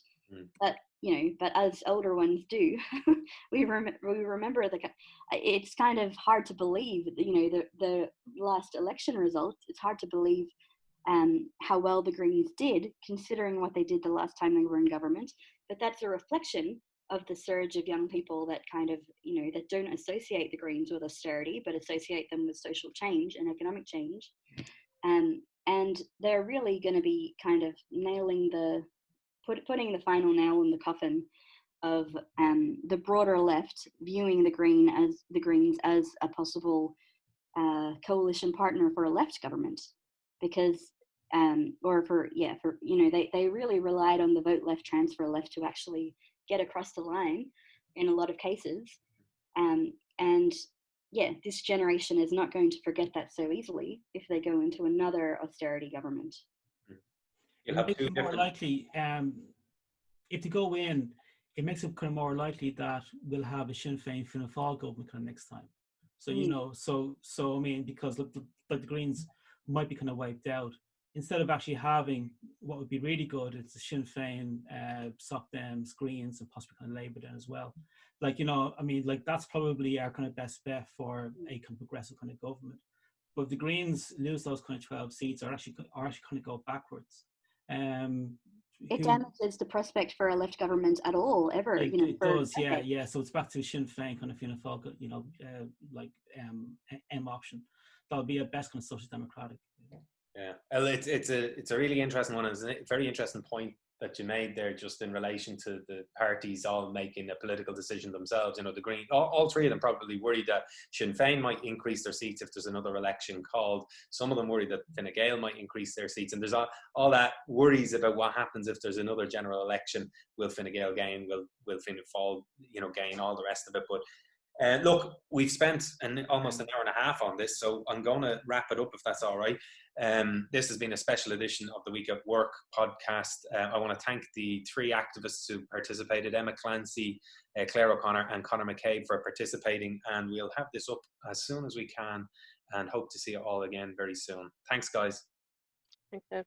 But, you know, but as older ones do, we remember it's kind of hard to believe, you know, the last election results. It's hard to believe how well the Greens did, considering what they did the last time they were in government. But that's a reflection of the surge of young people that kind of, you know, that don't associate the Greens with austerity, but associate them with social change and economic change. And they're really going to be kind of nailing putting the final nail in the coffin of the broader left viewing the Greens as a possible coalition partner for a left government, because you know, they really relied on the vote left transfer left to actually get across the line in a lot of cases, and yeah, this generation is not going to forget that so easily if they go into another austerity government. It makes it more likely, if they go in, it makes it kind of more likely that we'll have a Sinn Féin Fianna Fáil government kind of next time. So, you know, so I mean, because the Greens might be kind of wiped out. Instead of actually having what would be really good, it's the Sinn Féin, Soc Dems, Greens, and possibly kind of Labour then as well. Like, you know, I mean, like that's probably our kind of best bet for a kind of progressive kind of government. But if the Greens lose those kind of 12 seats, or actually kind of go backwards, it damages the prospect for a left government at all, ever. Like, you know, it does, yeah. So it's back to Sinn Féin kind of Fianna Fáil, you know, M option. That'll be a best kind of social democratic. Yeah, well, it's a really interesting one. It's a very interesting point that you made there, just in relation to the parties all making a political decision themselves. You know, the Green, all three of them probably worried that Sinn Féin might increase their seats if there's another election called. Some of them worried that Fine Gael might increase their seats, and there's all that worries about what happens if there's another general election. Will Fine Gael gain? Will Fianna Fáil, you know, gain? All the rest of it, but. Look, we've spent almost an hour and a half on this, so I'm going to wrap it up if that's all right. This has been a special edition of the Week at Work podcast. I want to thank the three activists who participated, Emma Clancy, Clare O'Connor and Conor McCabe, for participating, and we'll have this up as soon as we can and hope to see you all again very soon. Thanks, guys. Thanks, Dave.